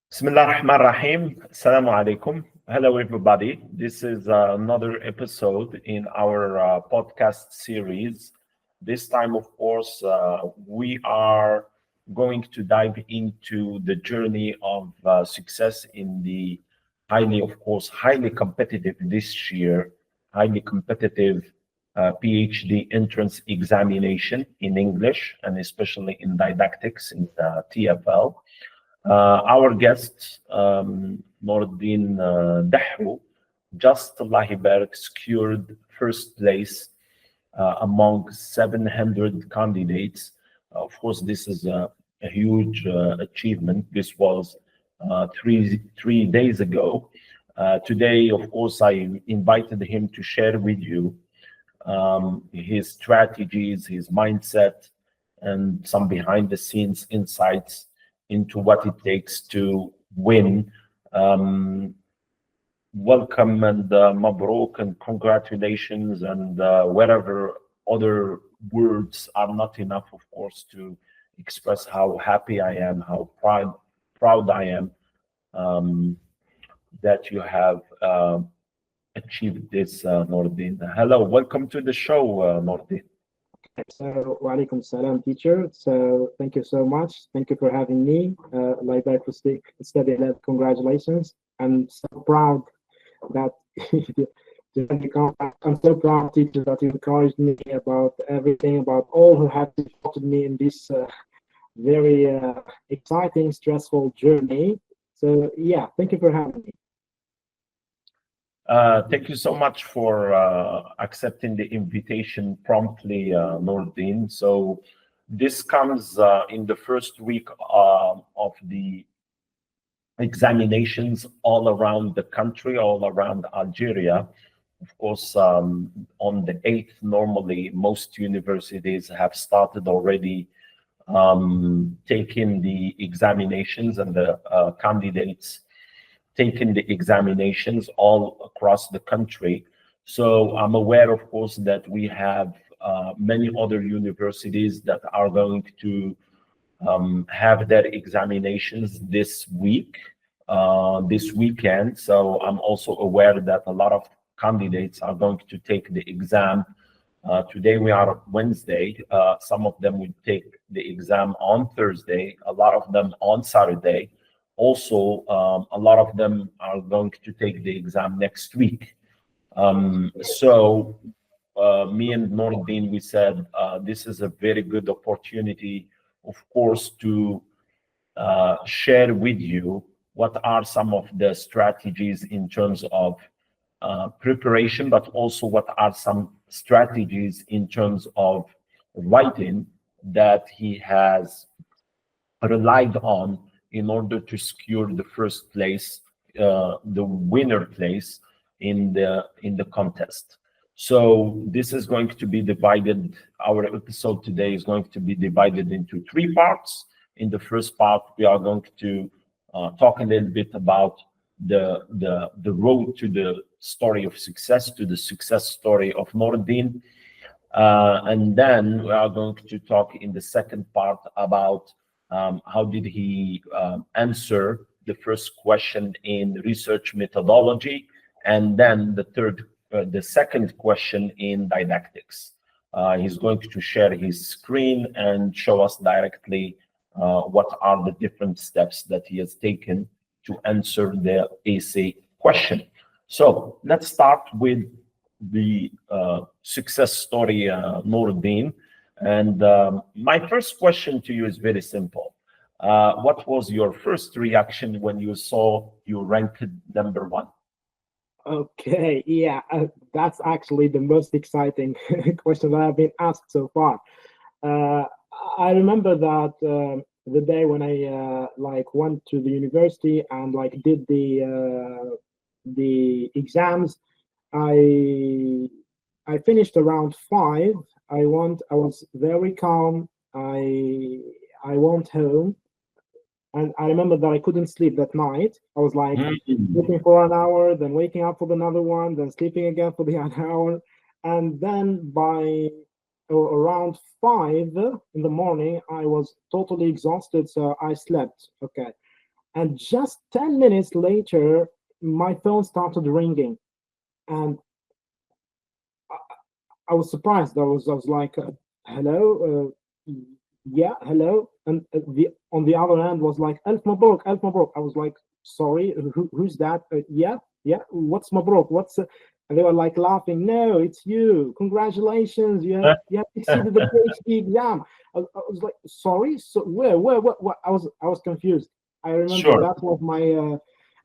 Bismillah ar-Rahman ar-Rahim. Assalamu alaikum. Hello, everybody. This is another episode in our podcast series. This time, of course, we are going to dive into the journey of success in the highly competitive this year, highly competitive PhD entrance examination in English and especially in didactics in TFL. Our guest, Nordin Dahou, just Allah Barak, secured first place among 700 candidates. Of course, this is a huge achievement. This was three days ago. Today, of course, I invited him to share with you his strategies, his mindset, and some behind the scenes insights into what it takes to win. Welcome and mabruk and congratulations and whatever other words are not enough, of course, to express how happy I am, how proud I am that you have achieved this, Nordin. Hello, welcome to the show, Nordin. So, walaikum salam, teacher. So, thank you so much. Thank you for having me. Like that for study lab. Congratulations. I'm so proud that I'm so proud, teacher, that you encouraged me about everything, about all who have supported me in this very exciting, stressful journey. So, yeah, thank you for having me. Thank you so much for accepting the invitation promptly, Nordin. So this comes in the first week of the examinations all around the country, all around Algeria. Of course, on the 8th, normally most universities have started already taking the examinations and the candidates taking the examinations all across the country. So I'm aware, of course, that we have many other universities that are going to have their examinations this week, this weekend. So I'm also aware that a lot of candidates are going to take the exam. Today we are Wednesday. Some of them will take the exam on Thursday, a lot of them on Saturday. Also, a lot of them are going to take the exam next week. So me and Nordin, we said this is a very good opportunity, of course, to share with you what are some of the strategies in terms of preparation, but also what are some strategies in terms of writing that he has relied on in order to secure the first place, the winner place in the contest. So this is going to be divided. Our episode today is going to be divided into three parts. In the first part, we are going to talk a little bit about the road to the story of success, to the success story of Nordin. And then we are going to talk in the second part about how did he answer the first question in research methodology, and then the second question in didactics. He's going to share his screen and show us directly what are the different steps that he has taken to answer the essay question. So let's start with the success story, Nordin. And my first question to you is very simple. What was your first reaction when you saw you ranked #1? Okay, yeah, that's actually the most exciting question that I've been asked so far. I remember that the day when I went to the university and did the exams. I finished around 5. I was very calm. I went home, and I remember that I couldn't sleep that night. I was sleeping for an hour, then waking up for another one, then sleeping again for the other hour, and then by around 5 in the morning, I was totally exhausted, so I slept. Okay, And just 10 minutes later, my phone started ringing. And I was surprised. I was like, hello? Yeah, hello. And on the other hand was like, Alf Mabrok, Alf Mabrok. I was like, sorry, who's that? Yeah, yeah, what's Mabrok? And they were like laughing. No, it's you. Congratulations. You have exceeded the PhD exam. I was like, sorry? So where, what? I was confused. I remember Sure. that was my,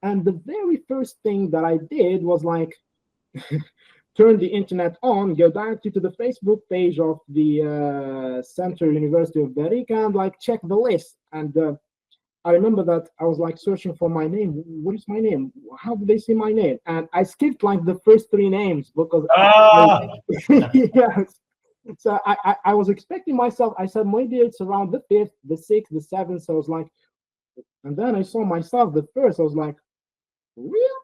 and the very first thing that I did was like, turn the internet on, go directly to the Facebook page of the Center University of Barica and like check the list. And I remember that I was like searching for my name. What is my name? How do they see my name? And I skipped like the first three names because yes. So I was expecting myself. I said maybe it's around the 5th, the 6th, the 7th. So I was like, and then I saw myself the first. I was like, real?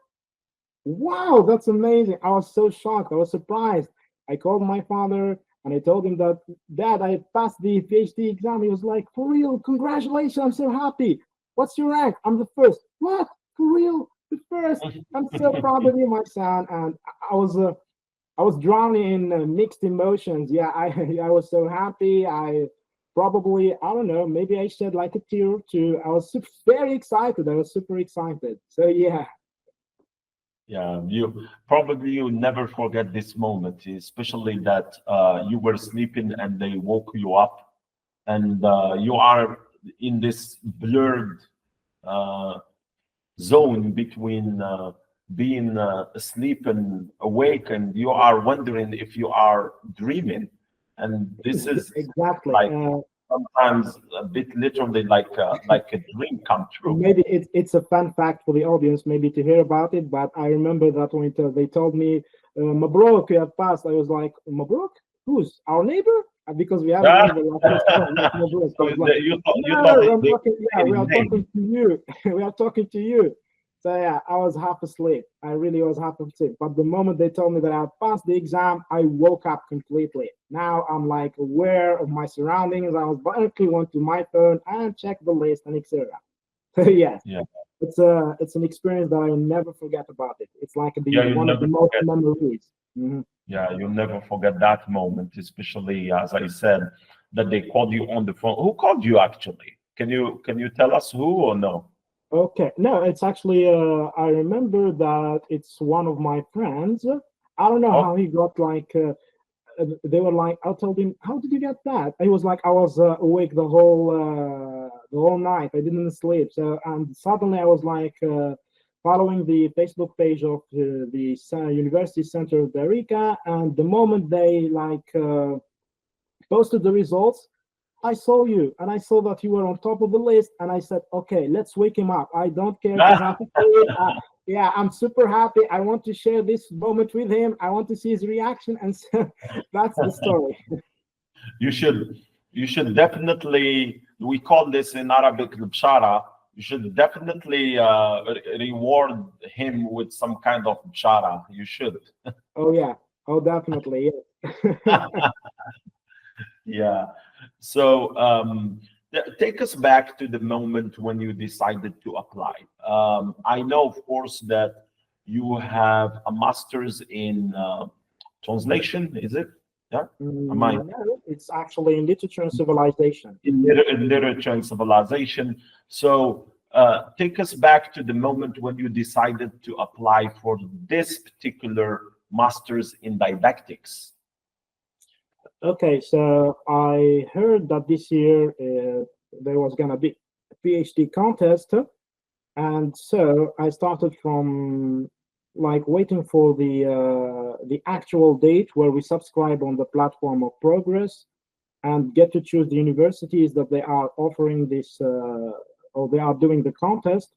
Wow, that's amazing. I was so shocked. I was surprised. I called my father and I told him that, Dad, I passed the PhD exam. He was like, for real, congratulations. I'm so happy. What's your rank? I'm the first. What? For real? The first? I'm so proud of you, my son. And I was drowning in mixed emotions. Yeah, I was so happy. I don't know, maybe I shed like a tear or two. I was very excited. I was super excited. So yeah. Yeah, you never forget this moment, especially that you were sleeping and they woke you up, and you are in this blurred uh, zone between being asleep and awake, and you are wondering if you are dreaming. And this is Exactly. like sometimes a bit literally like a dream come true. Maybe it's a fun fact for the audience, maybe to hear about it. But I remember that when they told me, "Mabrok, you have passed," I was like, "Mabrok? Who's our neighbor?" Because we have a neighbor like this, like Mabrok. I So was like, you "No, thought I'm they talking. Yeah, we were are name. talking to you. We are talking to you." So yeah, I was half asleep. I really was half asleep. But the moment they told me that I had passed the exam, I woke up completely. Now I'm like aware of my surroundings. I was directly went to my phone and checked the list and etc. Yes, Yeah, it's an experience that I will never forget about it. It's like yeah, the you one of never the most forget. memories. Mhm. Yeah, you'll never forget that moment, especially as I said, that they called you on the phone. Who called you actually? Can you tell us who or no? Okay, no, it's actually I remember that it's one of my friends. I don't know Oh, how he got like they were like I told him how did you get that? He was like I was awake the whole night. I didn't sleep. So and suddenly I was like following the Facebook page of the University Center of Barica, and the moment they like posted the results, I saw you and I saw that you were on top of the list, and I said, okay, let's wake him up. I don't care to have to do it. Yeah, I'm super happy. I want to share this moment with him. I want to see his reaction, and so that's the story. you should you should definitely, we call this in Arabic bshara. You should definitely reward him with some kind of bshara. You should. Oh yeah, oh definitely, yes. Yeah. So take us back to the moment when you decided to apply. I know, of course, that you have a master's in translation, is it? Yeah. Am I No, it's actually in literature and civilization. in literature and civilization? So take us back to the moment when you decided to apply for this particular master's in didactics. Okay, so I heard that this year there was gonna be a PhD contest, and so I started from like waiting for the actual date where we subscribe on the platform of Progress and get to choose the universities that they are offering this or they are doing the contest.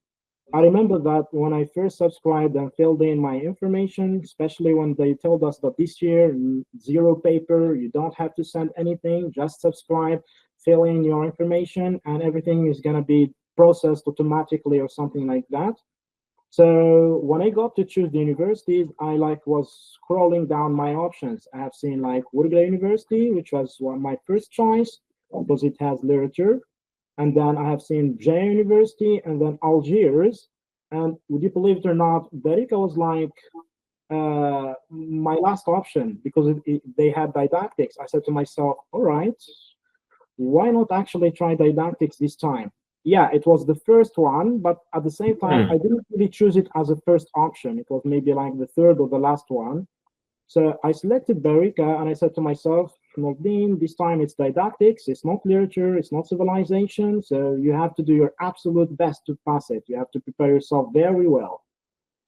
I remember that when I first subscribed and filled in my information, especially when they told us that this year, zero paper, you don't have to send anything, just subscribe, fill in your information, and everything is going to be processed automatically or something like that. So when I got to choose the universities, I like was scrolling down my options. I have seen like Woodgrove University, which was my first choice because it has literature. and then I have seen Jaya University, and then Algiers. And would you believe it or not, Berica was like my last option because they had didactics. I said to myself, all right, why not actually try didactics this time? Yeah, it was the first one, but at the same time, I didn't really choose it as a first option. It was maybe like the third or the last one. So I selected Berica and I said to myself, Nordin, this time it's didactics, it's not literature, it's not civilization. So you have to do your absolute best to pass it. You have to prepare yourself very well.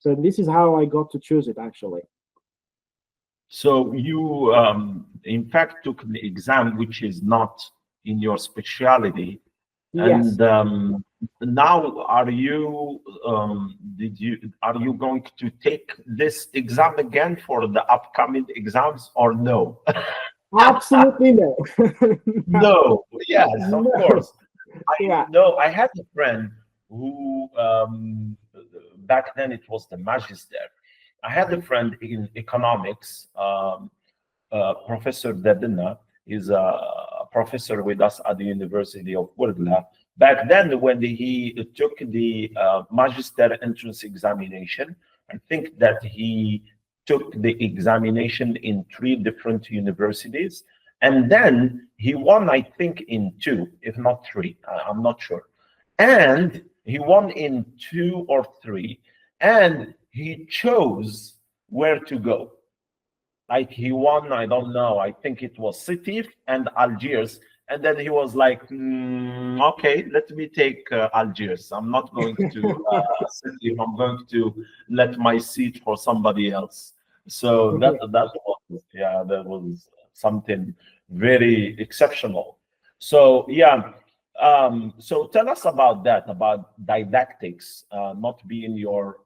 So this is how I got to choose it, actually. So you, in fact, took the exam, which is not in your specialty. Yes. And now, are you going to take this exam again for the upcoming exams or no? Absolutely no. No. Yes, of No. course. Yeah. No, I had a friend who back then it was the magister. I had a friend in economics, Professor Dadina, is a professor with us at the University of Wurgla. Back then, when he took the magister entrance examination, I think that he took the examination in 3 different universities, and then he won, I think, in 2, if not 3. I'm not sure. And he won in 2 or 3, and he chose where to go. Like he won, I don't know, I think it was Sétif and Algiers. And then he was like, okay, let me take Algiers. I'm not going to Sétif. I'm going to let my seat for somebody else. So that was something very exceptional. So yeah, so tell us about that, about didactics, not being your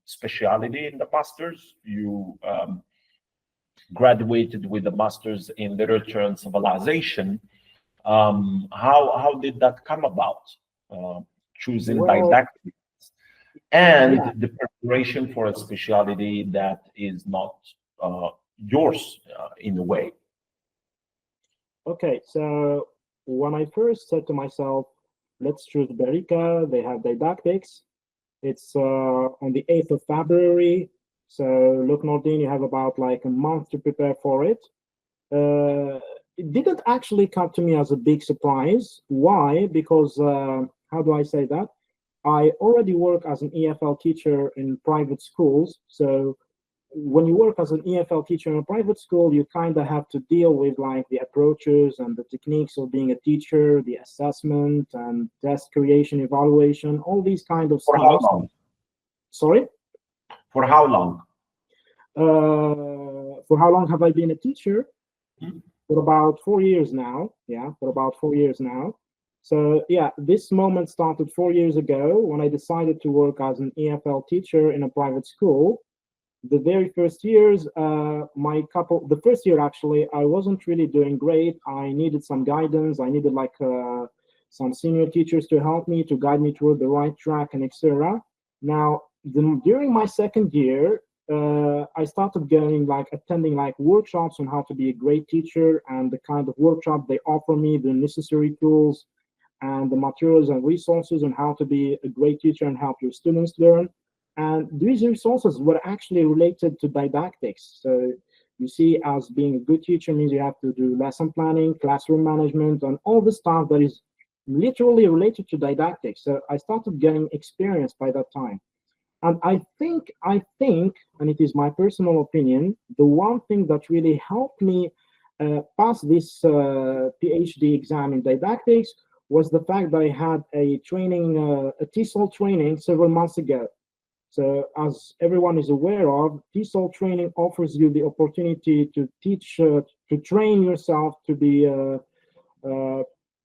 specialty in the masters. You graduated with a master's in literature and civilization. How did that come about? Choosing didactics and the preparation for a specialty that is not yours in a way. Okay, so when I first said to myself, let's choose Berica, they have didactics. It's on the 8th of February. So look, Nordin, you have about like a month to prepare for it. It didn't actually come to me as a big surprise. Why? Because, how do I say that? I already work as an EFL teacher in private schools. So when you work as an EFL teacher in a private school, you kind of have to deal with like the approaches and the techniques of being a teacher, the assessment and test creation, evaluation, all these kind of For stuff. how long? Sorry? For how long? For how long have I been a teacher? For about 4 years now. Yeah, for about 4 years now. So yeah, this moment started 4 years ago when I decided to work as an EFL teacher in a private school. The very first years, the first year actually, I wasn't really doing great. I needed some guidance. I needed like some senior teachers to help me, to guide me toward the right track and etc. Now, during my second year, I started attending like workshops on how to be a great teacher, and the kind of workshop they offer me, the necessary tools and the materials and resources on how to be a great teacher and help your students learn. And these resources were actually related to didactics. So you see, as being a good teacher means you have to do lesson planning, classroom management, and all the stuff that is literally related to didactics. So I started getting experience by that time. And I think, and it is my personal opinion, the one thing that really helped me pass this PhD exam in didactics was the fact that I had a training, a TESOL training several months ago. So as everyone is aware of, TESOL training offers you the opportunity to teach, to train yourself to be a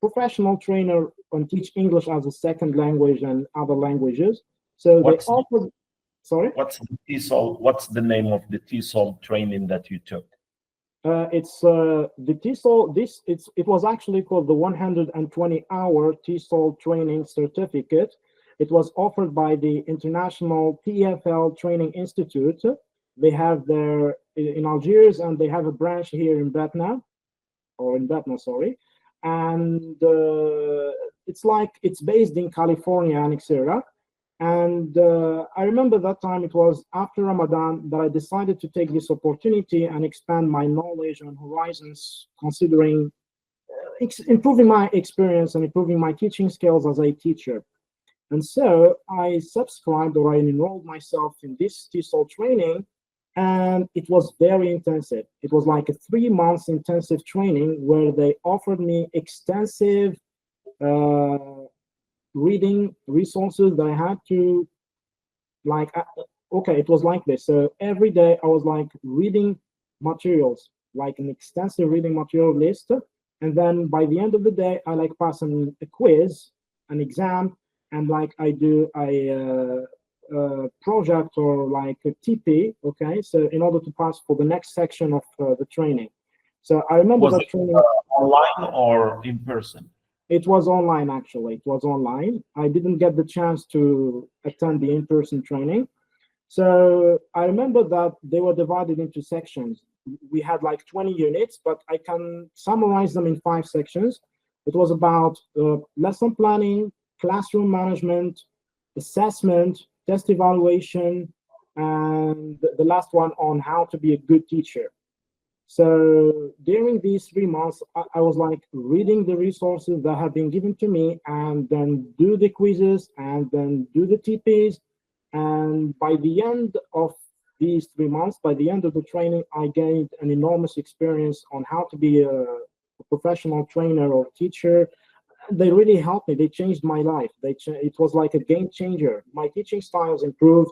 professional trainer and teach English as a second language and other languages. So they offer, sorry? What's the TESOL? What's the name of the TESOL training that you took? It's the TESOL. It was actually called the 120-hour TESOL training certificate. It was offered by the International TEFL Training Institute. They have their in Algiers, and they have a branch here in Batna, sorry. And it's based in California and etc. And I remember that time it was after Ramadan that I decided to take this opportunity and expand my knowledge and horizons, considering improving my experience and improving my teaching skills as a teacher. And so I subscribed, or I enrolled myself in this TESOL training, and it was very intensive. It was like a 3 months intensive training where they offered me extensive reading resources that I had to okay, it was like this. So every day I was like reading materials, like an extensive reading material list. And then by the end of the day, I like pass a quiz, an exam, and like I do a project or like a TP. Okay, so in order to pass for the next section of the training. So I remember Was that it training. online or in person? It was online, actually. It was online. I didn't get the chance to attend the in-person training. So I remember that they were divided into sections. We had like 20 units, but I can summarize them in 5 sections. It was about lesson planning, classroom management, assessment, test evaluation, and the last one on how to be a good teacher. So during these 3 months, I was like reading the resources that have been given to me and then do the quizzes and then do the TPs. And by the end of these 3 months, by the end of the training, I gained an enormous experience on how to be a professional trainer or teacher. They really helped me. They changed my life. It was like a game changer. My teaching styles improved.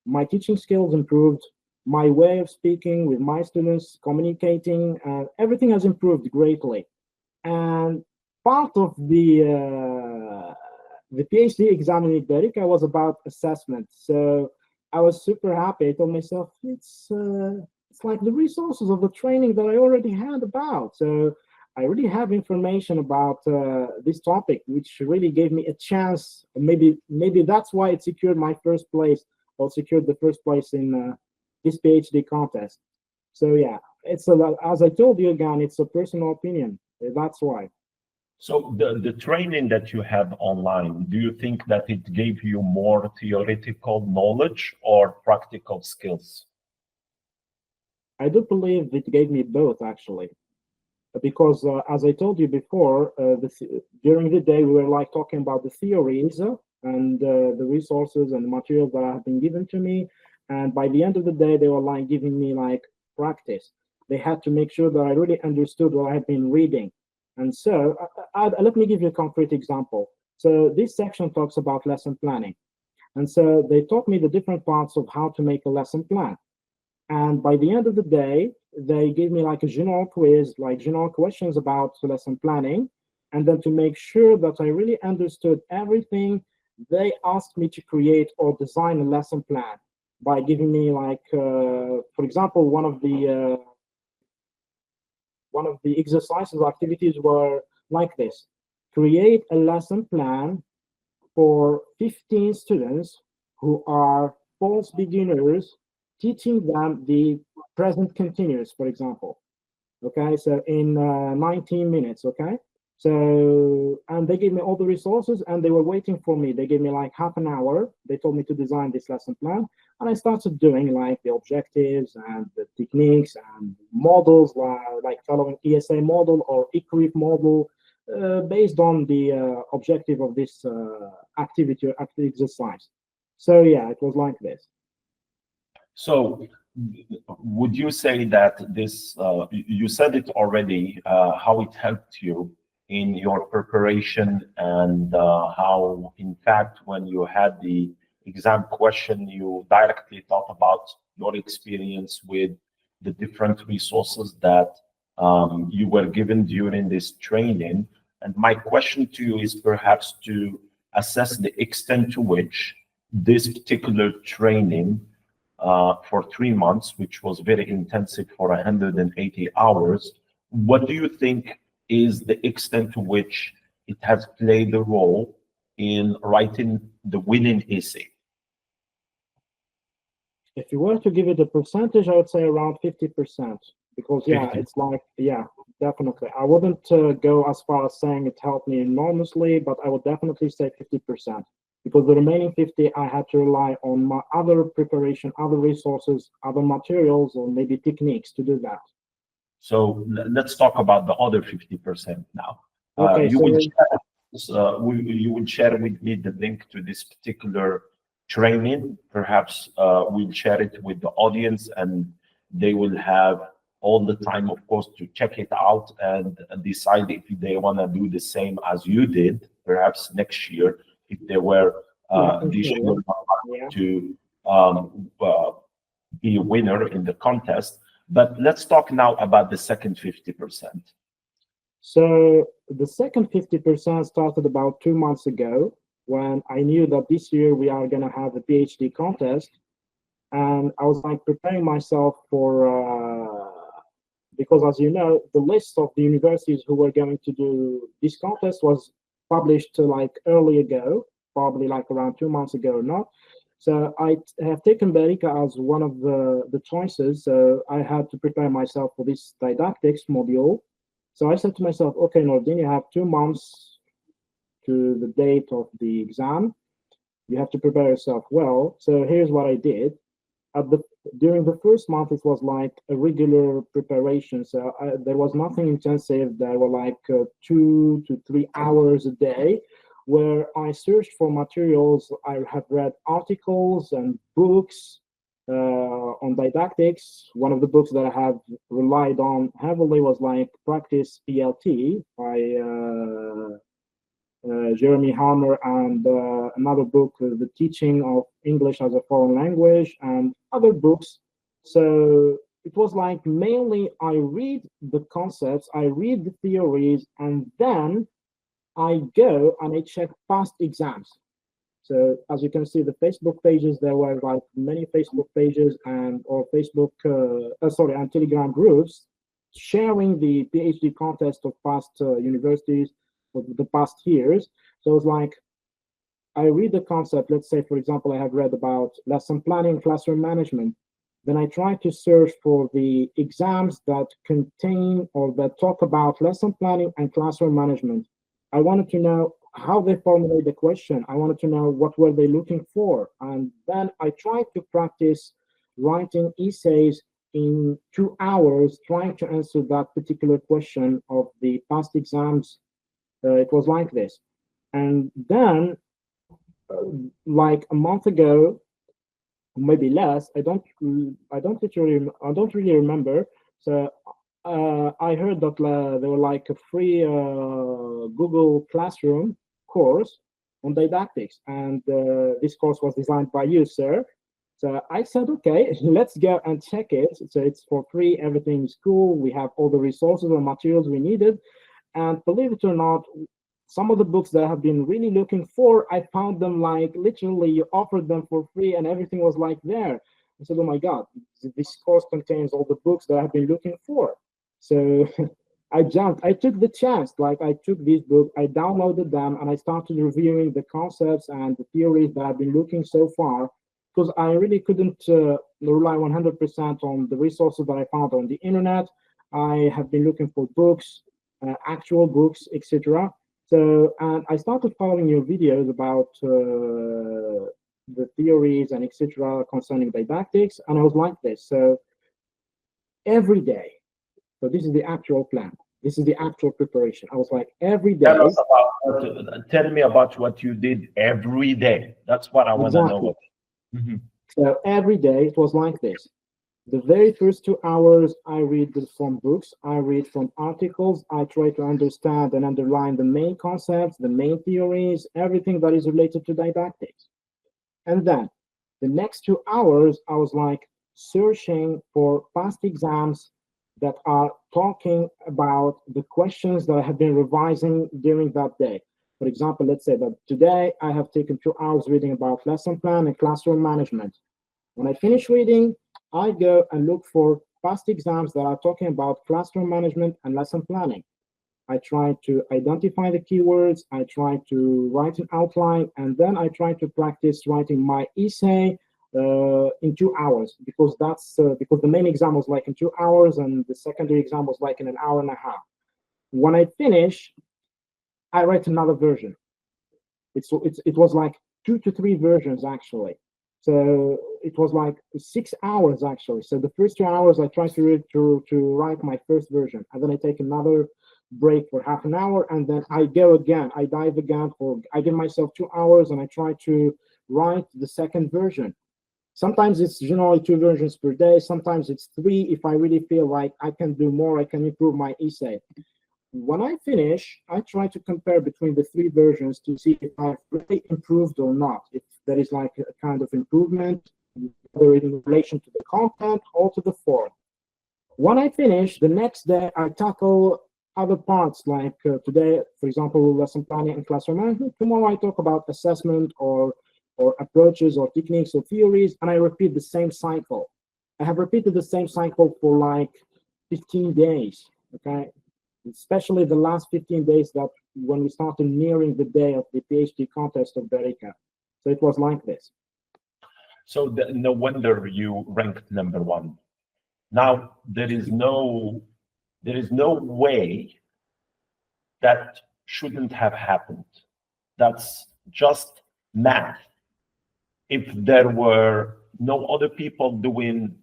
My teaching skills improved. My way of speaking with my students, communicating, everything has improved greatly. And part of the PhD exam in Iberica was about assessment. So I was super happy. I told myself, it's like the resources of the training that I already had about. So I already have information about this topic, which really gave me a chance. Maybe that's why it secured my first place, or secured the first place in this PhD contest. So yeah, it's as I told you again, it's a personal opinion. That's why. So the training that you have online, do you think that it gave you more theoretical knowledge or practical skills? I do believe it gave me both, actually, because as I told you before, during the day we were like talking about the theories and the resources and the materials that have been given to me, and by the end of the day they were like giving me like practice. They had to make sure that I really understood what I had been reading. And so let me give you a concrete example. So this section talks about lesson planning, and so they taught me the different parts of how to make a lesson plan. And by the end of the day, they gave me like a general quiz, like general questions about lesson planning. And then to make sure that I really understood everything, they asked me to create or design a lesson plan by giving me like, for example, one of the exercises or activities were like this: create a lesson plan for 15 students who are false beginners, teaching them the present continuous, for example. Okay, so in 19 minutes, okay? So, and they gave me all the resources and they were waiting for me. They gave me like half an hour. They told me to design this lesson plan. And I started doing like the objectives and the techniques and models, like following ESA model or ICRIF model, based on the objective of this activity or exercise. So yeah, it was like this. So would you say that this, you said it already, how it helped you in your preparation, and how, in fact, when you had the exam question, you directly thought about your experience with the different resources that you were given during this training. And my question to you is perhaps to assess the extent to which this particular training for 3 months, which was very intensive for 180 hours, what do you think is the extent to which it has played a role in writing the winning essay? If you were to give it a percentage, I would say around 50%. Because yeah, 50. it's like, yeah, definitely. I wouldn't go as far as saying it helped me enormously, but I would definitely say 50%, because the remaining 50 I had to rely on my other preparation, other resources, other materials, or maybe techniques to do that. So let's talk about the other 50% now. Okay, You so will share, you will share with me the link to this particular training. Perhaps we'll share it with the audience, and they will have all the time, of course, to check it out and decide if they want to do the same as you did, perhaps next year, if they were sure. to be a winner in the contest. But let's talk now about the second 50%. So the second 50% started about 2 months ago, when I knew that this year we are going to have a PhD contest. And I was like preparing myself for, because as you know, the list of the universities who were going to do this contest was published like early ago, probably like around 2 months ago or not. So I have taken Berica as one of the choices. So I had to prepare myself for this didactics module. So I said to myself, okay, Nordin, you have 2 months to the date of the exam. You have to prepare yourself well. So here's what I did. During the first month, it was like a regular preparation. So there was nothing intensive. There were like 2 to 3 hours a day where I searched for materials. I have read articles and books on didactics. One of the books that I have relied on heavily was like Practice PLT by Jeremy Harmer, and another book, The Teaching of English as a Foreign Language, and other books. So it was like mainly I read the concepts, I read the theories, and then I go and I check past exams. So as you can see, the Facebook pages, there were like many Facebook pages and and Telegram groups sharing the PhD contest of past universities of the past years. So it's like I read the concept. Let's say, for example, I have read about lesson planning, classroom management. Then I try to search for the exams that contain or that talk about lesson planning and classroom management. I wanted to know how they formulate the question. I wanted to know what were they looking for. And then I tried to practice writing essays in 2 hours, trying to answer that particular question of the past exams. It was like this. And then, like a month ago, maybe less, I don't really remember. So I heard that there were like a free Google Classroom course on didactics, and this course was designed by you, sir. So I said, okay, let's go and check it. So it's for free, everything is cool. We have all the resources and materials we needed. And believe it or not, some of the books that I have been really looking for, I found them like literally you offered them for free and everything was like there. I said, oh my God, this course contains all the books that I've been looking for. So I jumped, I took the chance, like I took these books, I downloaded them, and I started reviewing the concepts and the theories that I've been looking so far, because I really couldn't rely 100% on the resources that I found on the internet. I have been looking for books, actual books, etc. So, and I started following your videos about the theories and etc. concerning didactics, and I was like this. So every day, so this is the actual plan. This is the actual preparation. I was like every day. Tell me about what you did every day. That's what I want to know. Mm-hmm. So every day it was like this. The very first 2 hours, I read from books, I read from articles, I try to understand and underline the main concepts, the main theories, everything that is related to didactics. And then the next 2 hours, I was like searching for past exams that are talking about the questions that I have been revising during that day. For example, let's say that today I have taken 2 hours reading about lesson plan and classroom management. When I finish reading, I go and look for past exams that are talking about classroom management and lesson planning. I try to identify the keywords, I try to write an outline, and then I try to practice writing my essay in 2 hours, because that's because the main exam was like in 2 hours and the secondary exam was like in an hour and a half. When I finish, I write another version. It was like 2 to 3 versions actually. So it was like 6 hours actually. So the first 2 hours I try to write my first version, and then I take another break for half an hour, and then I go again. I dive again I give myself 2 hours, and I try to write the second version. Sometimes it's generally 2 versions per day. Sometimes it's 3. If I really feel like I can do more, I can improve my essay. When I finish, I try to compare between the 3 versions to see if I've really improved or not, if there is like a kind of improvement, whether in relation to the content or to the form. When I finish, the next day I tackle other parts, like today, for example, lesson planning and classroom management. Tomorrow I talk about assessment or approaches or techniques or theories, and I repeat the same cycle. I have repeated the same cycle for like 15 days, okay? Especially the last 15 days, that when we started nearing the day of the PhD contest of Berica. So it was like this. So no wonder you ranked #1. Now there is no way that shouldn't have happened. That's just math. If there were no other people doing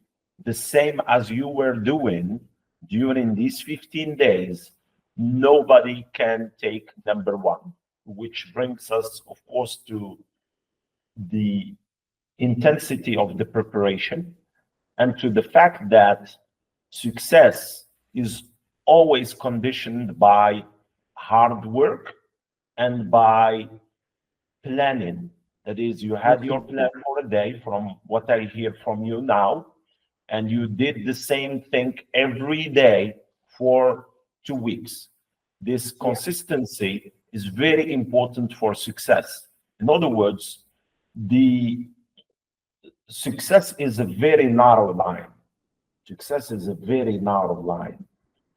the same as you were doing during these 15 days, nobody can take #1, which brings us, of course, to the intensity of the preparation and to the fact that success is always conditioned by hard work and by planning. That is, you had your plan for a day, from what I hear from you now, and you did the same thing every day for 2 weeks. This consistency is very important for success. In other words, the success is a very narrow line. Success is a very narrow line.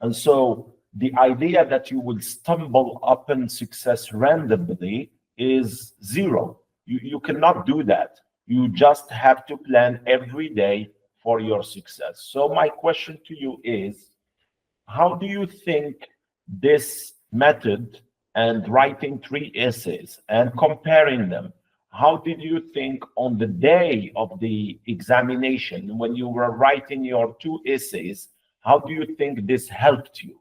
And so the idea that you will stumble upon success randomly is zero. You cannot do that. You just have to plan every day for your success. So my question to you is, how do you think this method and writing 3 essays and comparing them, how did you think on the day of the examination, when you were writing your 2 essays, how do you think this helped you?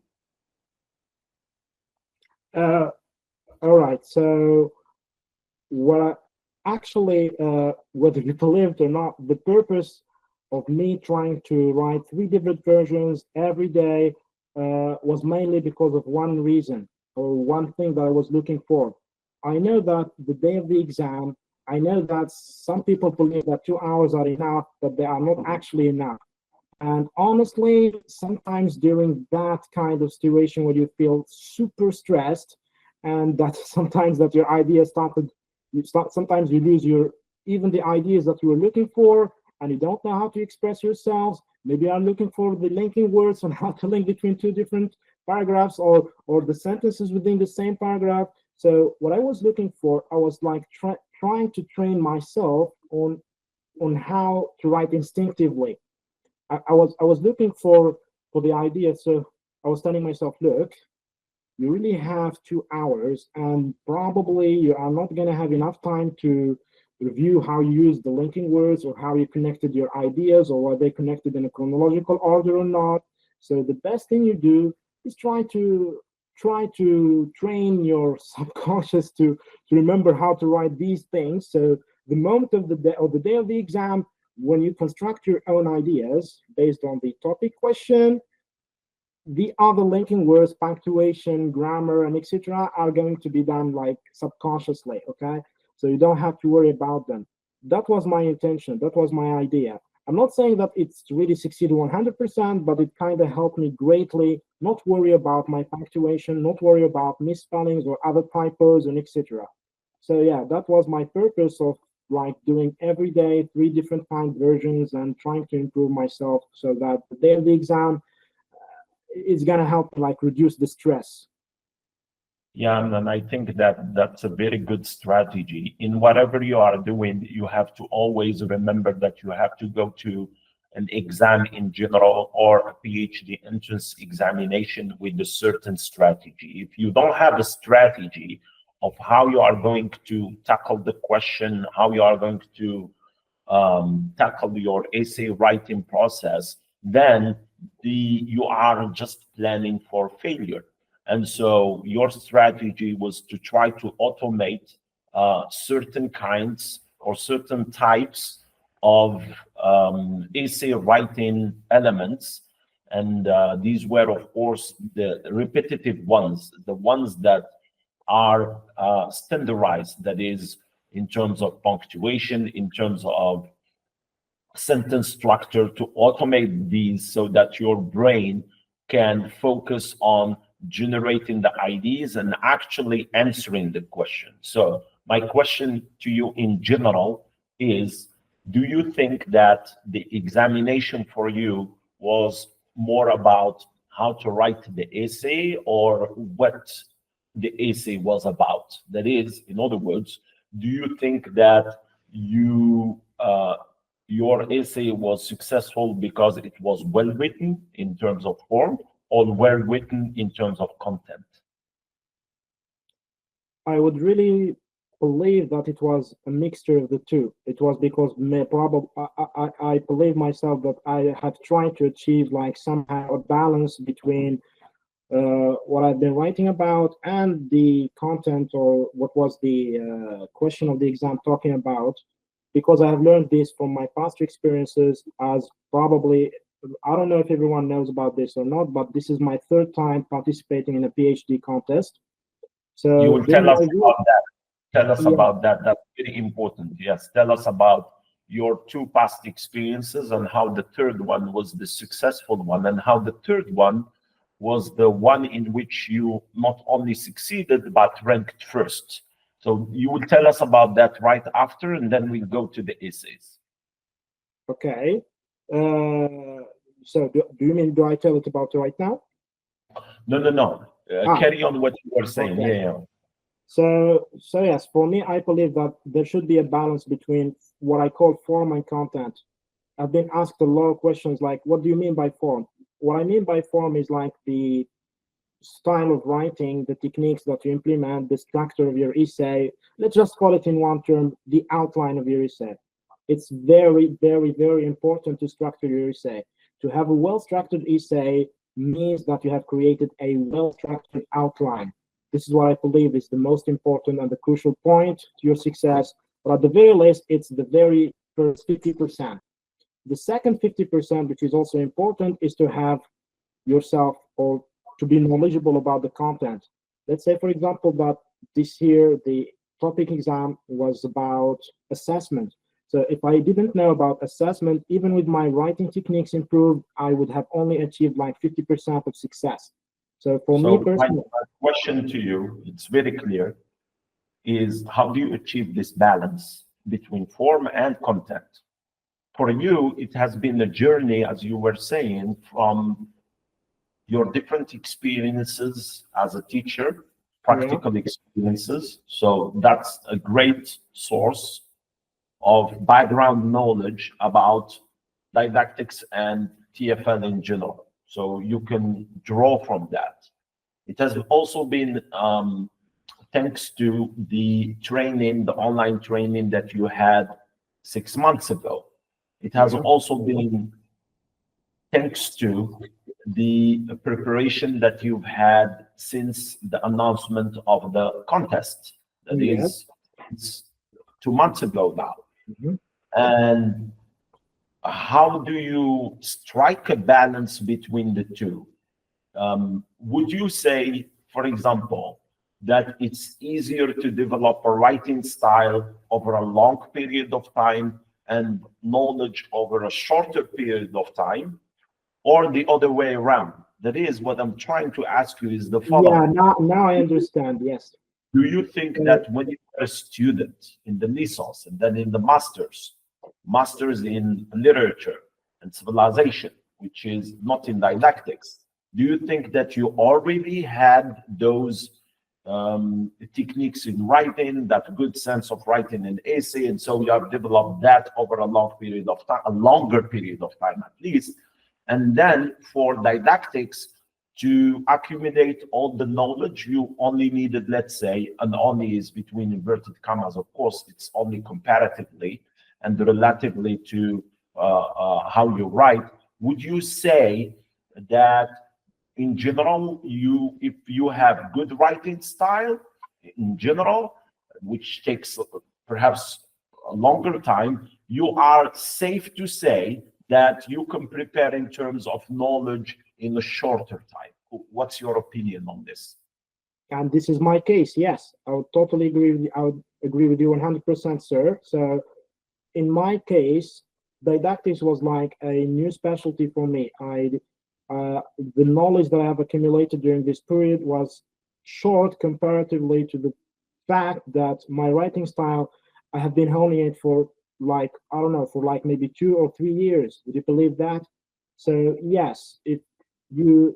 All right. So, actually, whether you believe it or not, the purpose of me trying to write 3 different versions every day was mainly because of one reason, or one thing that I was looking for. I know that the day of the exam, I know that some people believe that 2 hours are enough, but they are not actually enough. And honestly, sometimes during that kind of situation where you feel super stressed, and that sometimes that your ideas sometimes you lose even the ideas that you were looking for, and you don't know how to express yourselves. Maybe I'm looking for the linking words on how to link between 2 different paragraphs, or the sentences within the same paragraph. So what I was looking for, I was like trying to train myself on how to write instinctively. I was looking for the idea. So I was telling myself, look, you really have 2 hours, and probably you are not going to have enough time to review how you use the linking words, or how you connected your ideas, or were they connected in a chronological order or not. So the best thing you do is try to train your subconscious to remember how to write these things. So the moment of the day of the exam, when you construct your own ideas based on the topic question, the other linking words, punctuation, grammar, and etc. are going to be done like subconsciously, okay? So you don't have to worry about them. That was my intention. That was my idea. I'm not saying that it's really succeeded 100%, but it kind of helped me greatly not worry about my punctuation, not worry about misspellings or other typos and etc. So yeah, that was my purpose of like doing every day 3 different kind versions and trying to improve myself, so that the day of the exam, it's gonna help like reduce the stress. Yeah, and I think that that's a very good strategy. In whatever you are doing, you have to always remember that you have to go to an exam in general or a PhD entrance examination with a certain strategy. If you don't have a strategy of how you are going to tackle the question, how you are going to tackle your essay writing process, then you are just planning for failure. And so your strategy was to try to automate certain kinds or certain types of essay writing elements. And these were, of course, the repetitive ones, the ones that are standardized, that is, in terms of punctuation, in terms of sentence structure, to automate these so that your brain can focus on generating the ideas and actually answering the question. So my question to you in general is, do you think that the examination for you was more about how to write the essay, or what the essay was about? That is, in other words, do you think that your essay was successful because it was well written in terms of form, or well written in terms of content? I would really believe that it was a mixture of the two. It was because I believe myself that I have tried to achieve like somehow a balance between what I've been writing about and the content, or what was the question of the exam talking about, because I have learned this from my past experiences. As probably, I don't know if everyone knows about this or not, but this is my third time participating in a PhD contest. So you will tell us about that. Tell us Yeah. about that. That's very important. Yes, tell us about your two past experiences and how the third one was the successful one, and how the third one was the one in which you not only succeeded but ranked first. So you will tell us about that right after, and then we'll go to the essays. Okay. So do you mean, do I tell it about right now? No. Carry on what you were saying. Okay. Yeah. So yes, for me, I believe that there should be a balance between what I call form and content. I've been asked a lot of questions like, what do you mean by form? What I mean by form is like the style of writing, the techniques that you implement, the structure of your essay. Let's just call it in one term, the outline of your essay. It's very, very, very important to structure your essay. To have a well-structured essay means that you have created a well-structured outline. This is what I believe is the most important and the crucial point to your success. But at the very least, it's the very first 50%. The second 50%, which is also important, is to have yourself, or to be knowledgeable about the content. Let's say, for example, that this year the topic exam was about assessment. So if I didn't know about assessment, even with my writing techniques improved, I would have only achieved like 50% of success. So for me personally, my question to you, it's very clear, is how do you achieve this balance between form and content? For you, it has been a journey, as you were saying, from your different experiences as a teacher, practical experiences. So that's a great source of background knowledge about didactics and TFL in general. So you can draw from that. It has also been thanks to the training, the online training that you had 6 months ago. It has also been thanks to the preparation that you've had since the announcement of the contest. That is, it's 2 months ago now. And how do you strike a balance between the two? Would you say, for example, that it's easier to develop a writing style over a long period of time and knowledge over a shorter period of time, or the other way around? That is, what I'm trying to ask you is the following. Yeah, now I understand, yes. Do you think that when you're a student in the licence and then in the masters in literature and civilization, which is not in didactics, do you think that you already had those techniques in writing, that good sense of writing an essay, and so you have developed that over a long period of time, a longer period of time at least. And then for didactics, to accumulate all the knowledge, you only needed, let's say, and only is between inverted commas, of course, it's only comparatively and relatively to how you write. Would you say that in general, if you have good writing style in general, which takes perhaps a longer time, you are safe to say that you can prepare in terms of knowledge in a shorter time? What's your opinion on this? And this is my case. Yes, I would totally agree with you. I would agree with you 100%, sir. So in my case, didactics was like a new specialty for me. The knowledge that I have accumulated during this period was short comparatively to the fact that my writing style, I have been honing it for like, I don't know, for like maybe 2 or 3 years. Would you believe that? So yes, when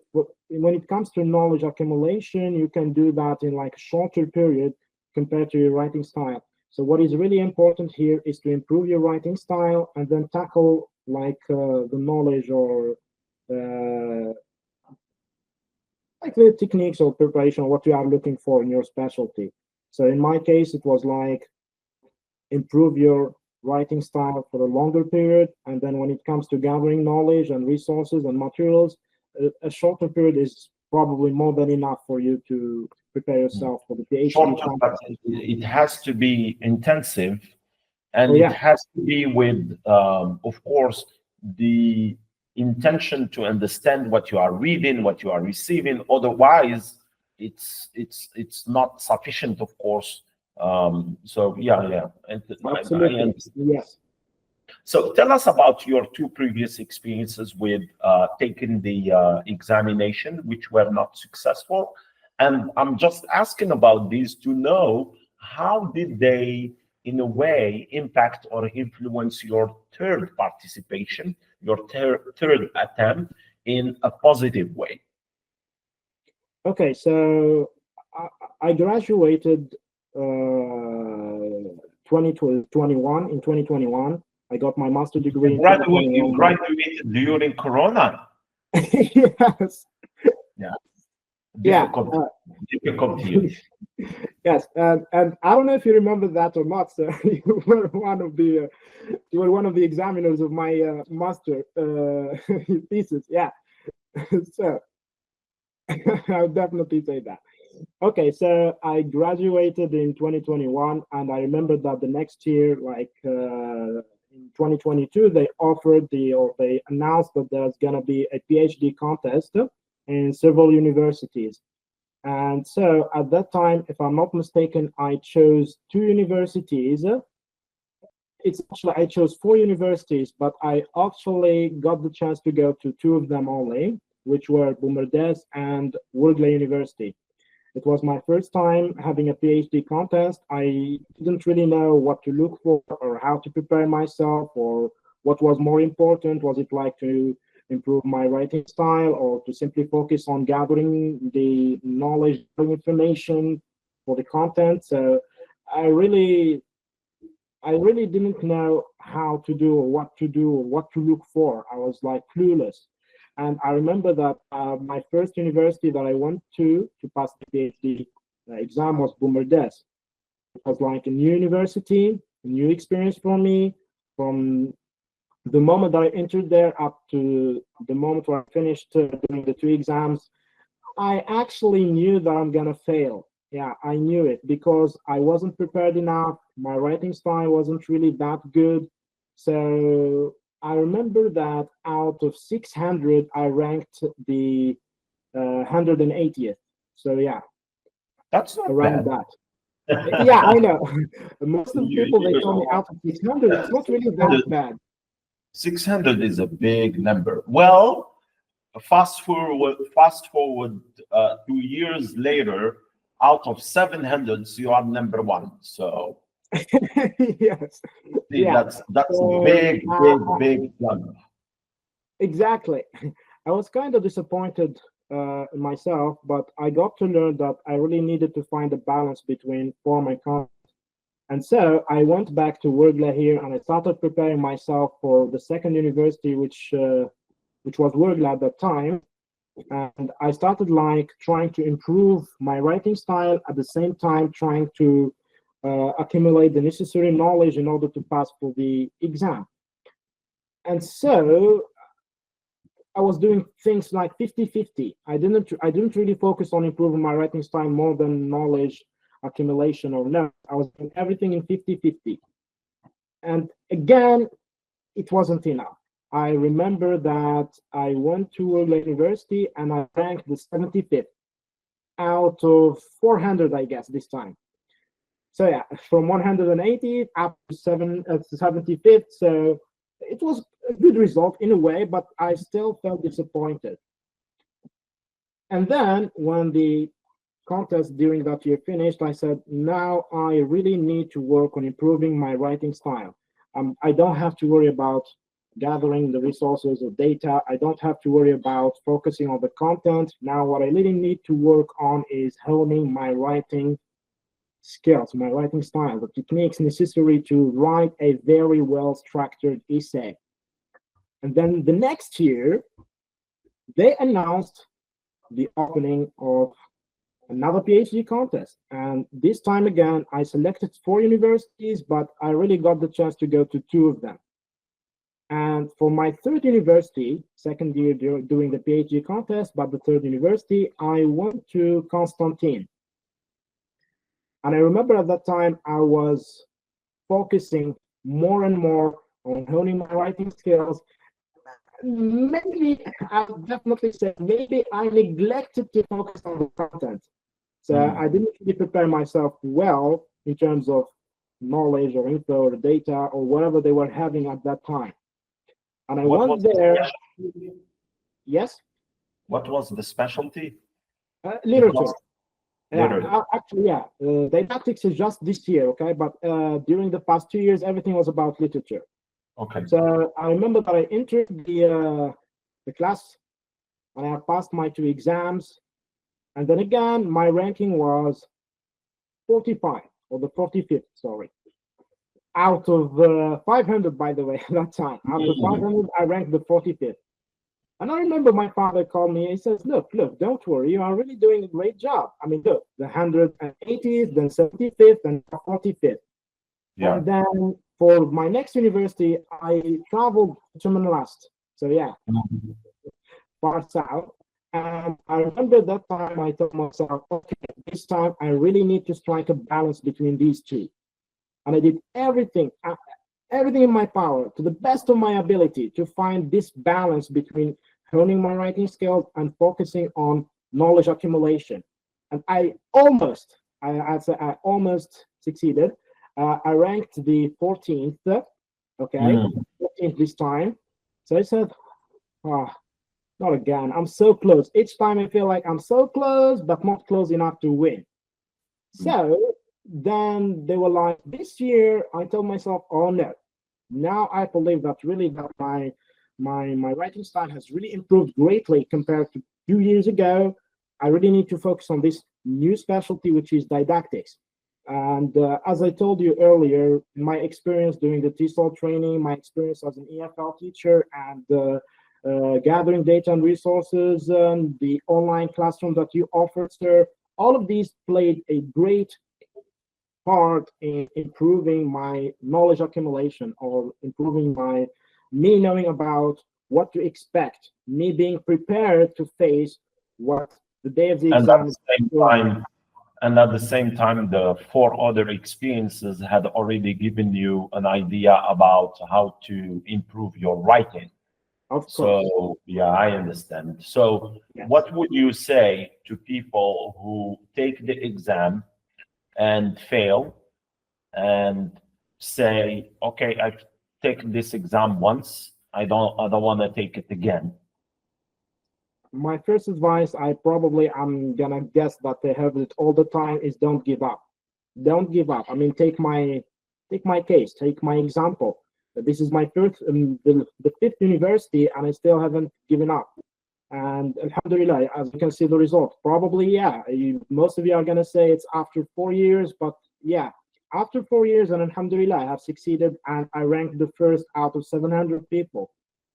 it comes to knowledge accumulation, you can do that in like a shorter period compared to your writing style. So what is really important here is to improve your writing style and then tackle like the knowledge or like the techniques or preparation, what you are looking for in your specialty. So in my case, it was like improve your writing style for a longer period, and then when it comes to gathering knowledge and resources and materials, a shorter period is probably more than enough for you to prepare yourself for the PhD. Shorter, but it has to be intensive, and yeah, it has to be with, of course, the intention to understand what you are reading, what you are receiving. Otherwise, it's not sufficient, of course. So yeah, absolutely. Yes. So tell us about your 2 previous experiences with taking the examination, which were not successful. And I'm just asking about these to know how did they, in a way, impact or influence your 3rd participation, your 3rd attempt in a positive way? Okay, so I graduated 2021. In 2021, I got my master's degree. You graduated during Corona. Yes. Yeah. Difficult years. Yes, and I don't know if you remember that or not, sir. You were one of the examiners of my master thesis. Yeah, so I'll definitely say that. Okay, so I graduated in 2021, and I remember that the next year, like in 2022, they announced that there's gonna be a PhD contest in several universities. And so at that time, if I'm not mistaken, I chose 2 universities. It's actually, I chose 4 universities, but I actually got the chance to go to 2 of them only, which were Boumerdès and Wurgle University. It was my first time having a PhD contest. I didn't really know what to look for or how to prepare myself or what was more important. Was it like to improve my writing style or to simply focus on gathering the knowledge and information for the content? So I really didn't know how to do or what to do or what to look for. I was like clueless. And I remember that my first university that I went to pass the PhD exam was Boumerdès. It was like a new university, a new experience for me. From the moment that I entered there up to the moment where I finished doing the 2 exams, I actually knew that I'm gonna fail. Yeah, I knew it because I wasn't prepared enough. My writing style wasn't really that good. So I remember that out of 600, I ranked the 180th. So yeah, that's not around bad. that. Yeah, I know. Most of the people, they told me out of 600, it's not really that bad. 600 is a big number. Well, fast forward 2 years later, out of 700, you are number 1. So yes, yeah, that's a big number. Exactly. I was kind of disappointed myself, but I got to learn that I really needed to find a balance between form and content. And so I went back to Wordla here, and I started preparing myself for the second university, which was Wordla at that time. And I started like trying to improve my writing style, at the same time trying to accumulate the necessary knowledge in order to pass for the exam. And so I was doing things like 50-50. I didn't really focus on improving my writing style more than knowledge accumulation or no. I was doing everything in 50-50. And again, it wasn't enough. I remember that I went to Wordla University and I ranked the 75th out of 400, I guess, this time. So yeah, from 180 up to 75th. So it was a good result in a way, but I still felt disappointed. And then when the contest during that year finished, I said, now I really need to work on improving my writing style. I don't have to worry about gathering the resources or data. I don't have to worry about focusing on the content. Now what I really need to work on is honing my writing skills, my writing style, the techniques necessary to write a very well-structured essay. And then the next year, they announced the opening of another PhD contest. And this time again, I selected 4 universities, but I really got the chance to go to 2 of them. And for my third university, second year doing the PhD contest, but the third university, I went to Constantine. And I remember at that time, I was focusing more and more on honing my writing skills. Maybe, I would definitely say, maybe I neglected to focus on the content. So I didn't really prepare myself well in terms of knowledge or info or data or whatever they were having at that time. And I went there. Yes? What was the specialty? Literature. Literature. Actually, yeah. Didactics is just this year, okay? But during the past 2 years, everything was about literature. Okay. So I remember that I entered the class, and I passed my 2 exams. And then again, my ranking was 45, or the 45th, sorry. Out of 500, by the way, at that time. Out of 500, I ranked the 45th. And I remember my father called me and he says, look, don't worry, you are really doing a great job. I mean, look, the 180th, then 75th, and 45th. Yeah. And then for my next university, I traveled to Manilast. So yeah, far south. And I remember that time I told myself, okay, this time I really need to strike a balance between these 2. And I did everything in my power, to the best of my ability, to find this balance between honing my writing skills and focusing on knowledge accumulation. And I almost succeeded. I ranked the 14th, okay, 14th this time. So I said, not again. I'm so close. Each time I feel like I'm so close, but not close enough to win. So then they were like, this year, I told myself, oh no. Now I believe that really that my writing style has really improved greatly compared to 2 years ago. I really need to focus on this new specialty, which is didactics. And as I told you earlier, my experience doing the TESOL training, my experience as an EFL teacher, and gathering data and resources, the online classroom that you offered, sir, all of these played a great part in improving my knowledge accumulation, or improving me knowing about what to expect, me being prepared to face what the day of the exam is. And at the same time, the 4 other experiences had already given you an idea about how to improve your writing. Of course. So yeah, I understand. So yes. What would you say to people who take the exam and fail and say, okay, I've taken this exam once, I don't want to take it again? My first advice, I'm gonna guess that they have it all the time, is don't give up. Don't give up. I mean, take my case, take my example. This is my first, the 5th university, and I still haven't given up. And alhamdulillah, as you can see the result, probably, yeah, most of you are going to say it's after 4 years, but yeah, after 4 years, and alhamdulillah, I have succeeded and I ranked the first out of 700 people.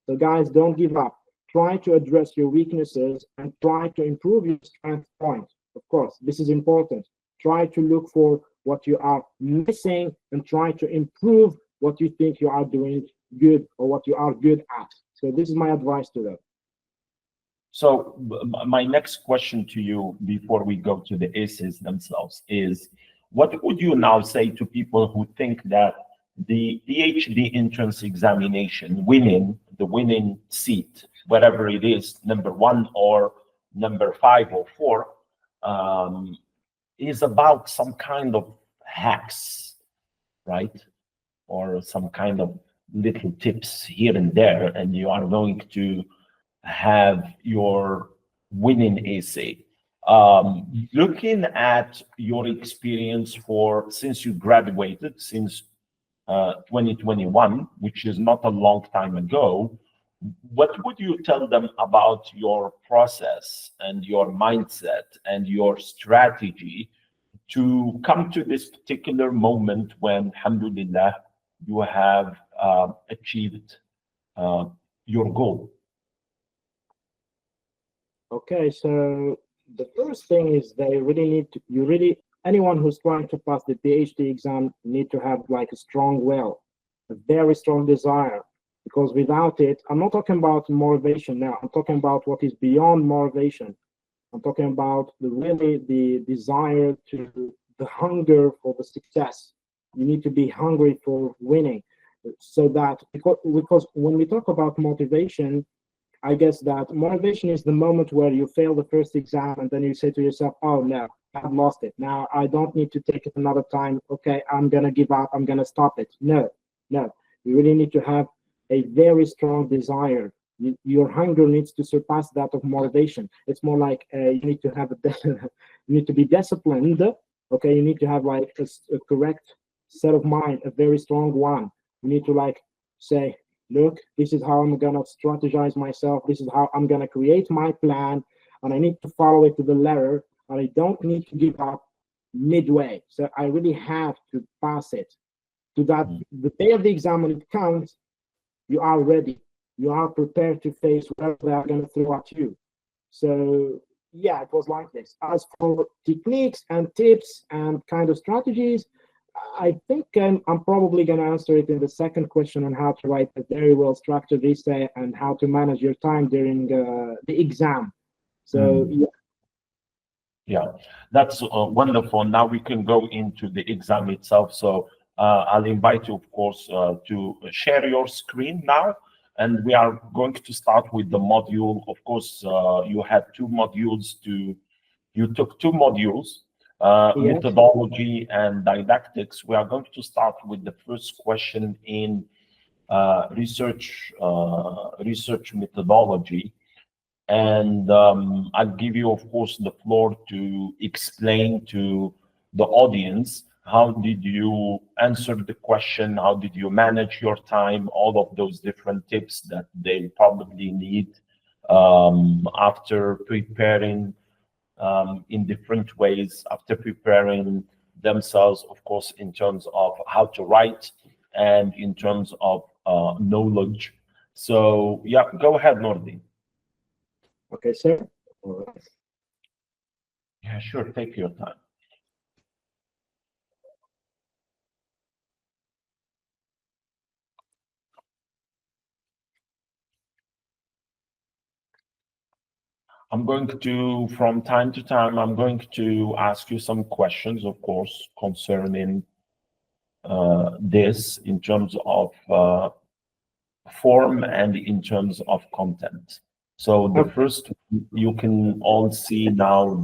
So guys, don't give up. Try to address your weaknesses and try to improve your strength point. Of course, this is important. Try to look for what you are missing and try to improve what you think you are doing good or what you are good at. So this is my advice to them. So my next question to you before we go to the ACEs themselves is, what would you now say to people who think that the PhD entrance examination, the winning seat, whatever it is, number 1 or number 5 or 4, is about some kind of hacks, right? Or some kind of little tips here and there, and you are going to have your winning essay. Looking at your experience since you graduated, since 2021, which is not a long time ago, what would you tell them about your process and your mindset and your strategy to come to this particular moment when, alhamdulillah, you have achieved your goal? Okay, so the first thing is they really need to, anyone who's trying to pass the PhD exam need to have like a strong will, a very strong desire, because without it, I'm not talking about motivation now, I'm talking about what is beyond motivation. I'm talking about the desire the hunger for the success. You need to be hungry for winning. So that, because when we talk about motivation, I guess that motivation is the moment where you fail the first exam and then you say to yourself, oh no, I've lost it. Now I don't need to take it another time. Okay, I'm going to give up. I'm going to stop it. No. You really need to have a very strong desire. Your hunger needs to surpass that of motivation. It's more like you need to have you need to be disciplined. Okay, you need to have like a correct set of mind, a very strong one. You need to like say, look, this is how I'm going to strategize myself. This is how I'm going to create my plan. And I need to follow it to the letter. And I don't need to give up midway. So I really have to pass it. To that, the day of the exam when it comes, you are ready. You are prepared to face whatever they are going to throw at you. So yeah, it was like this. As for techniques and tips and kind of strategies, I think I'm probably going to answer it in the second question on how to write a very well structured essay and how to manage your time during the exam. So yeah, that's wonderful. Now we can go into the exam itself. So I'll invite you, of course, to share your screen now. And we are going to start with the module. Of course, you had 2 modules you took 2 modules. Methodology and didactics. We are going to start with the first question in research methodology, and I'll give you, of course, the floor to explain to the audience how did you answer the question, how did you manage your time, all of those different tips that they probably need after preparing in different ways, after preparing themselves, of course, in terms of how to write and in terms of knowledge. So yeah, go ahead, Nordi. Okay, sir. Yeah, sure, take your time. I'm going to, from time to time, I'm going to ask you some questions, of course, concerning this in terms of form and in terms of content. So the first, you can all see now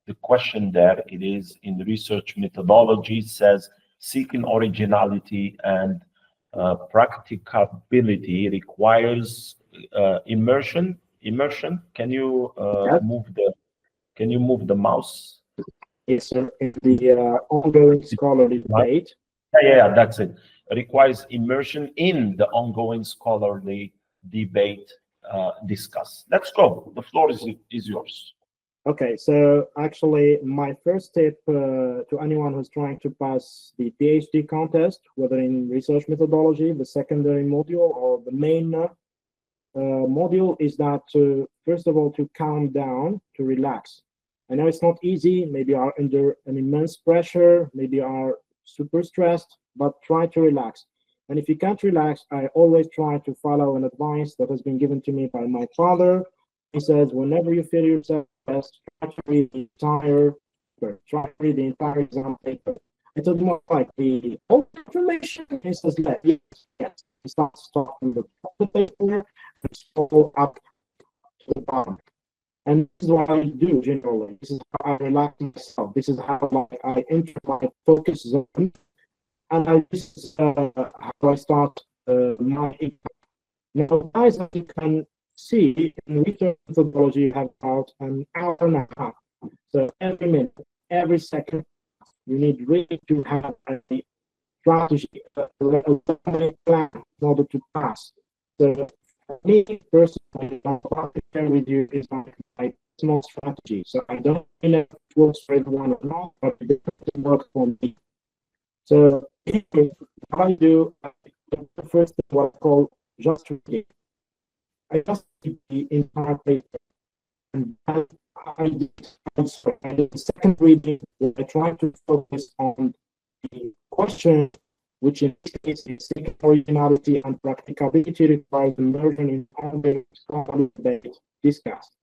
the question there. It is in research methodology, says seeking originality and practicability requires immersion. Can you move the mouse? Yes, sir. In the ongoing scholarly debate. Yeah, that's it. Requires immersion in the ongoing scholarly debate discuss. Let's go. The floor is yours. Okay, so actually, my first tip to anyone who's trying to pass the PhD contest, whether in research methodology, the secondary module, or the main module, is that first of all, to calm down, to relax. I know it's not easy, maybe you are under an immense pressure, maybe you are super stressed, but try to relax. And if you can't relax, I always try to follow an advice that has been given to me by my father. He says, whenever you feel yourself stressed, try to read the entire paper, try to read the entire exam paper. I told him, like, the whole information? He says, yes, yes. He starts talking the top of the paper and scroll up to the bottom. And this is what I do generally. This is how I relax myself. This is how I enter my focus zone. And this is how I start my exam. Now, guys, as you can see, in research methodology, you have about an hour and a half. So every minute, every second, you need really to have a strategy, a plan in order to pass. So for me personally, what I share with you is my personal strategy. So I don't know if it works for everyone or not, but it works for me. So what I do, the first thing what I call just reading. I just read the entire paper, and I did the second reading. I try to focus on the question, which in this case is seeking originality and practicability requires immersion in ongoing scholarly debate discussed.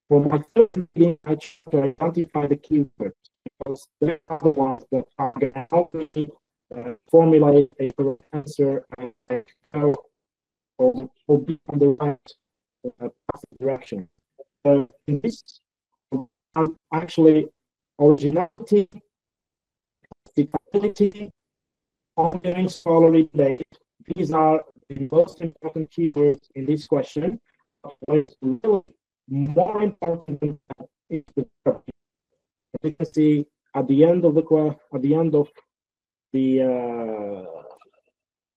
For my third reading, I try to identify the keywords because they are the ones that are going to help me formulate a correct answer and go or be on the right direction. In this, actually, originality, practicability, ongoing scholarly debate. These are the most important keywords in this question. What's really more important than that is the verb. As you can see at the end of the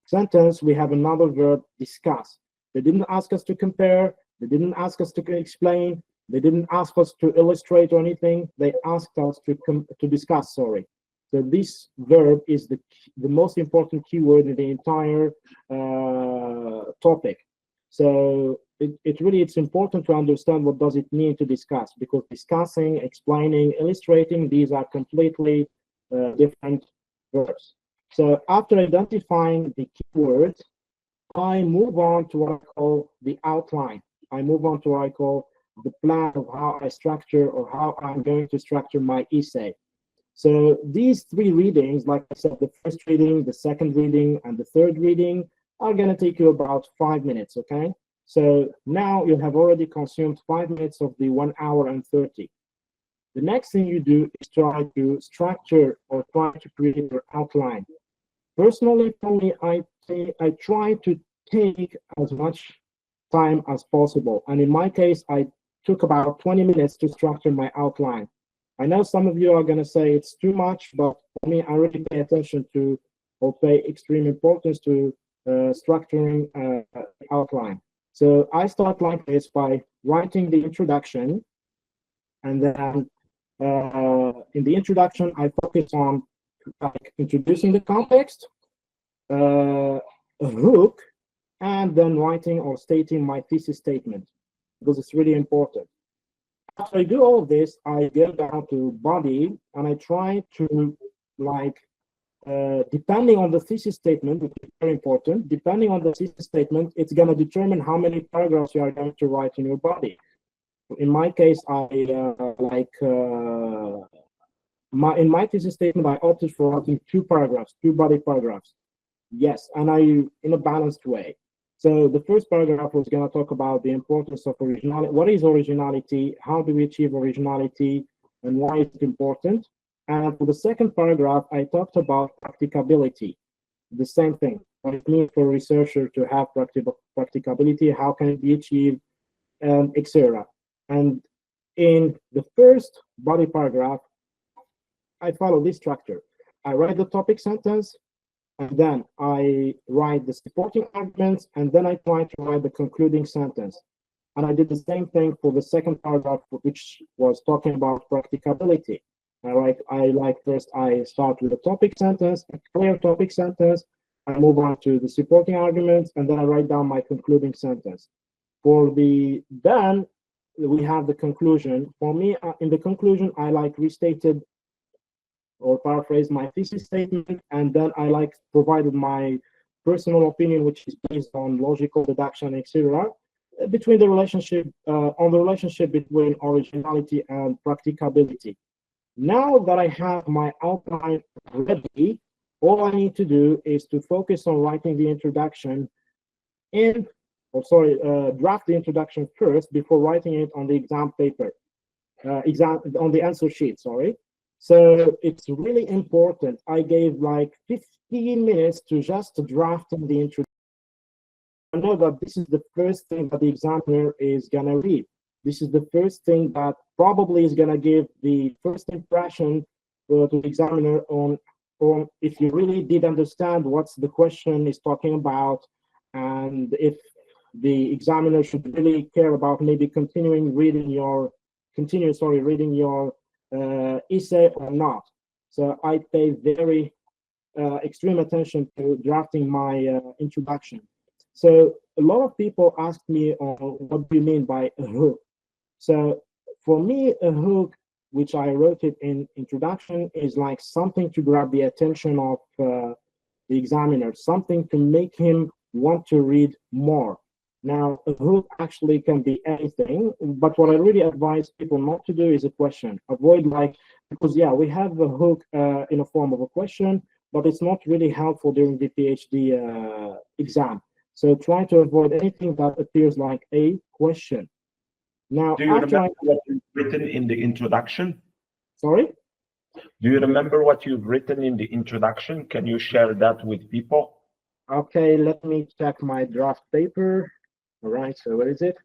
sentence, we have another verb, discuss. They didn't ask us to compare. They didn't ask us to explain. They didn't ask us to illustrate or anything. They asked us to discuss. Sorry. So this verb is the most important keyword in the entire topic. So it's important to understand what does it mean to discuss, because discussing, explaining, illustrating, these are completely different verbs. So after identifying the keywords, I move on to what I call the outline. I move on to what I call the plan of how I structure or how I'm going to structure my essay. So these three readings, like I said, the first reading, the second reading, and the third reading are going to take you about 5 minutes, okay? So now you have already consumed 5 minutes of the 1 hour and 30. The next thing you do is try to structure or try to create your outline. Personally, for me, I try to take as much time as possible. And in my case, I took about 20 minutes to structure my outline. I know some of you are going to say it's too much, but for me, I really pay attention to, or pay extreme importance to structuring outline. So I start like this by writing the introduction, and then in the introduction, I focus on like introducing the context, a hook, and then writing or stating my thesis statement, because it's really important. After I do all of this, I go down to body, and I try to, like, depending on the thesis statement, which is very important, depending on the thesis statement, it's going to determine how many paragraphs you are going to write in your body. In my case, in my thesis statement, I opted for writing 2 paragraphs, 2 body paragraphs. Yes, and in a balanced way. So the first paragraph was going to talk about the importance of originality. What is originality? How do we achieve originality? And why is it important? And for the second paragraph, I talked about practicability. The same thing. What it means for a researcher to have practicability, how can it be achieved, etc. And in the first body paragraph, I follow this structure. I write the topic sentence, and then I write the supporting arguments, and then I try to write the concluding sentence. And I did the same thing for the second paragraph, which was talking about practicability. First I start with a topic sentence, a clear topic sentence. I move on to the supporting arguments, and then I write down my concluding sentence. Then we have the conclusion. For me, in the conclusion, I restated or paraphrased my thesis statement, and then I provided my personal opinion, which is based on logical deduction, etc., between the relationship on the relationship between originality and practicability. Now that I have my outline ready, all I need to do is to focus on writing the introduction draft the introduction first before writing it on the exam paper, on the answer sheet, sorry. So it's really important. I gave 15 minutes to just drafting the introduction. I know that this is the first thing that the examiner is gonna read. This is the first thing that probably is gonna give the first impression to the examiner on if you really did understand what the question is talking about, and if the examiner should really care about maybe continuing reading your essay or not. So I pay very extreme attention to drafting my introduction. So a lot of people ask me, what do you mean by a hook? So for me, a hook, which I wrote it in introduction, is like something to grab the attention of the examiner, something to make him want to read more. Now, a hook actually can be anything, but what I really advise people not to do is a question. Avoid because we have a hook in a form of a question, but it's not really helpful during the PhD exam. So try to avoid anything that appears like a question. Now, do you remember what you've written in the introduction? Sorry? Do you remember what you've written in the introduction? Can you share that with people? Okay, let me check my draft paper. All right, so where is it?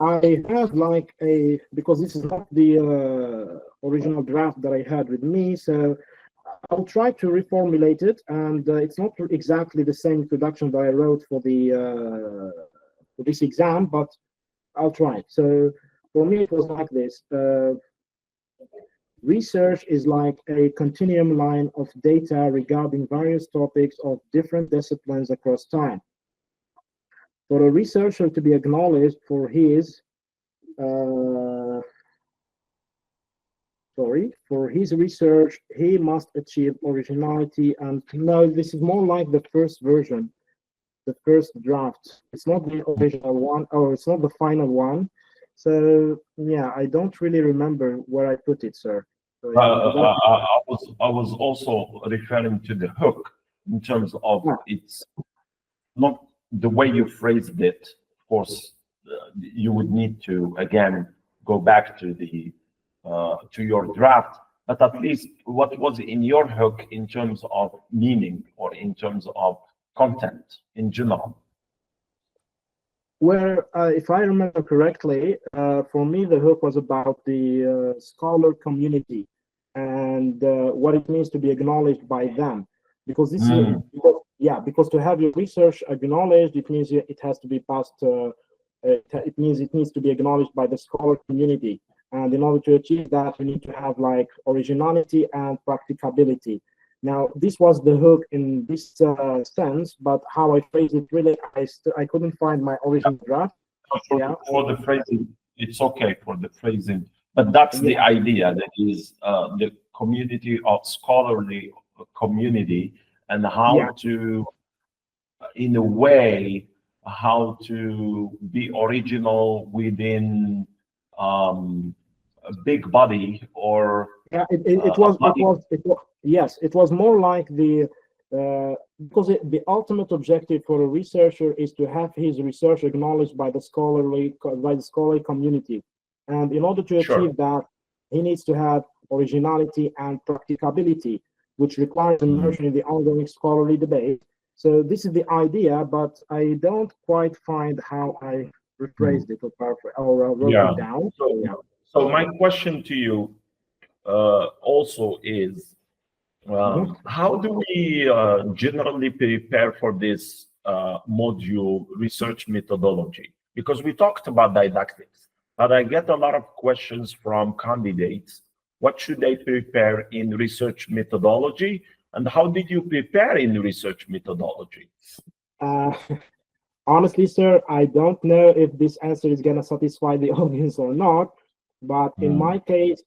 I have because this is not the original draft that I had with me, so I'll try to reformulate it, and it's not exactly the same introduction that I wrote for this exam, but I'll try. So for me, it was like this. Research is like a continuum line of data regarding various topics of different disciplines across time. For a researcher to be acknowledged for his research, he must achieve originality. And no, this is more like the first version, the first draft. It's not the original one, or it's not the final one. So yeah, I don't really remember where I put it, sir. So, I was also referring to the hook in terms of it's not the way you phrased it. Of course, you would need to again go back to the to your draft, but at least what was in your hook in terms of meaning or in terms of content in general. Where, if I remember correctly, for me, the hook was about the scholar community and what it means to be acknowledged by them. Because this is, because to have your research acknowledged, it means it has to be passed, it means it needs to be acknowledged by the scholar community. And in order to achieve that, you need to have originality and practicability. Now, this was the hook in this sense, but how I phrased it, really, I couldn't find my original draft. For the phrasing, it's okay for the phrasing, but that's the idea. That is the community of scholarly community, and how to, in a way, how to be original within a big body or it was more like the because the ultimate objective for a researcher is to have his research acknowledged by the scholarly community, and in order to Sure. achieve that, he needs to have originality and practicability, which requires immersion in the ongoing scholarly debate. So this is the idea, but I don't quite find how I rephrased it or wrote Yeah. it down. So, Yeah. so my question to you also is, how do we generally prepare for this module research methodology? Because we talked about didactics, but I get a lot of questions from candidates. What should they prepare in research methodology? And how did you prepare in research methodology? Uh, Honestly, sir, I don't know if this answer is going to satisfy the audience or not, but in my case,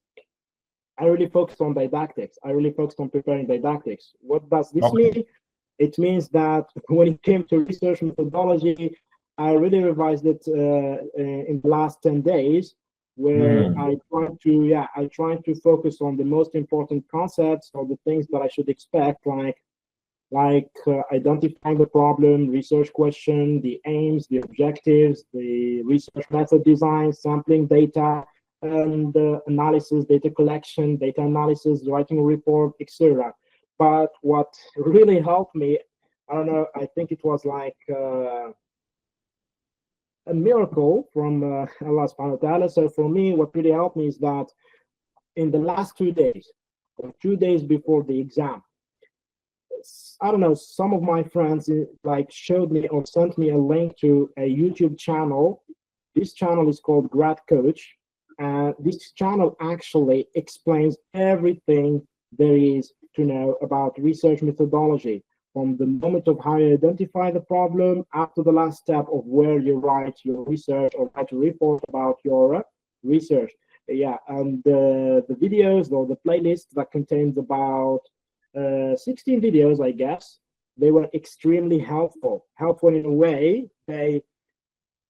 I really focused on didactics. I really focused on preparing didactics. What does this Okay. mean? It means that when it came to research methodology, I really revised it in the last 10 days, where I tried to focus on the most important concepts or the things that I should expect, like identifying the problem, research question, the aims, the objectives, the research method design, sampling data, and analysis, data collection, data analysis, writing a report, etc. But what really helped me, I don't know, I think it was like a miracle from Allah subhanahu wa ta'ala. So for me, what really helped me is that in the last 2 days, or 2 days before the exam, I don't know, some of my friends like showed me or sent me a link to a YouTube channel. This channel is called Grad Coach. And this channel actually explains everything there is to know about research methodology, from the moment of how you identify the problem up to the last step of where you write your research or write a report about your research. Yeah, and the videos or the playlist that contains about 16 videos, I guess, they were extremely helpful. Helpful in a way, they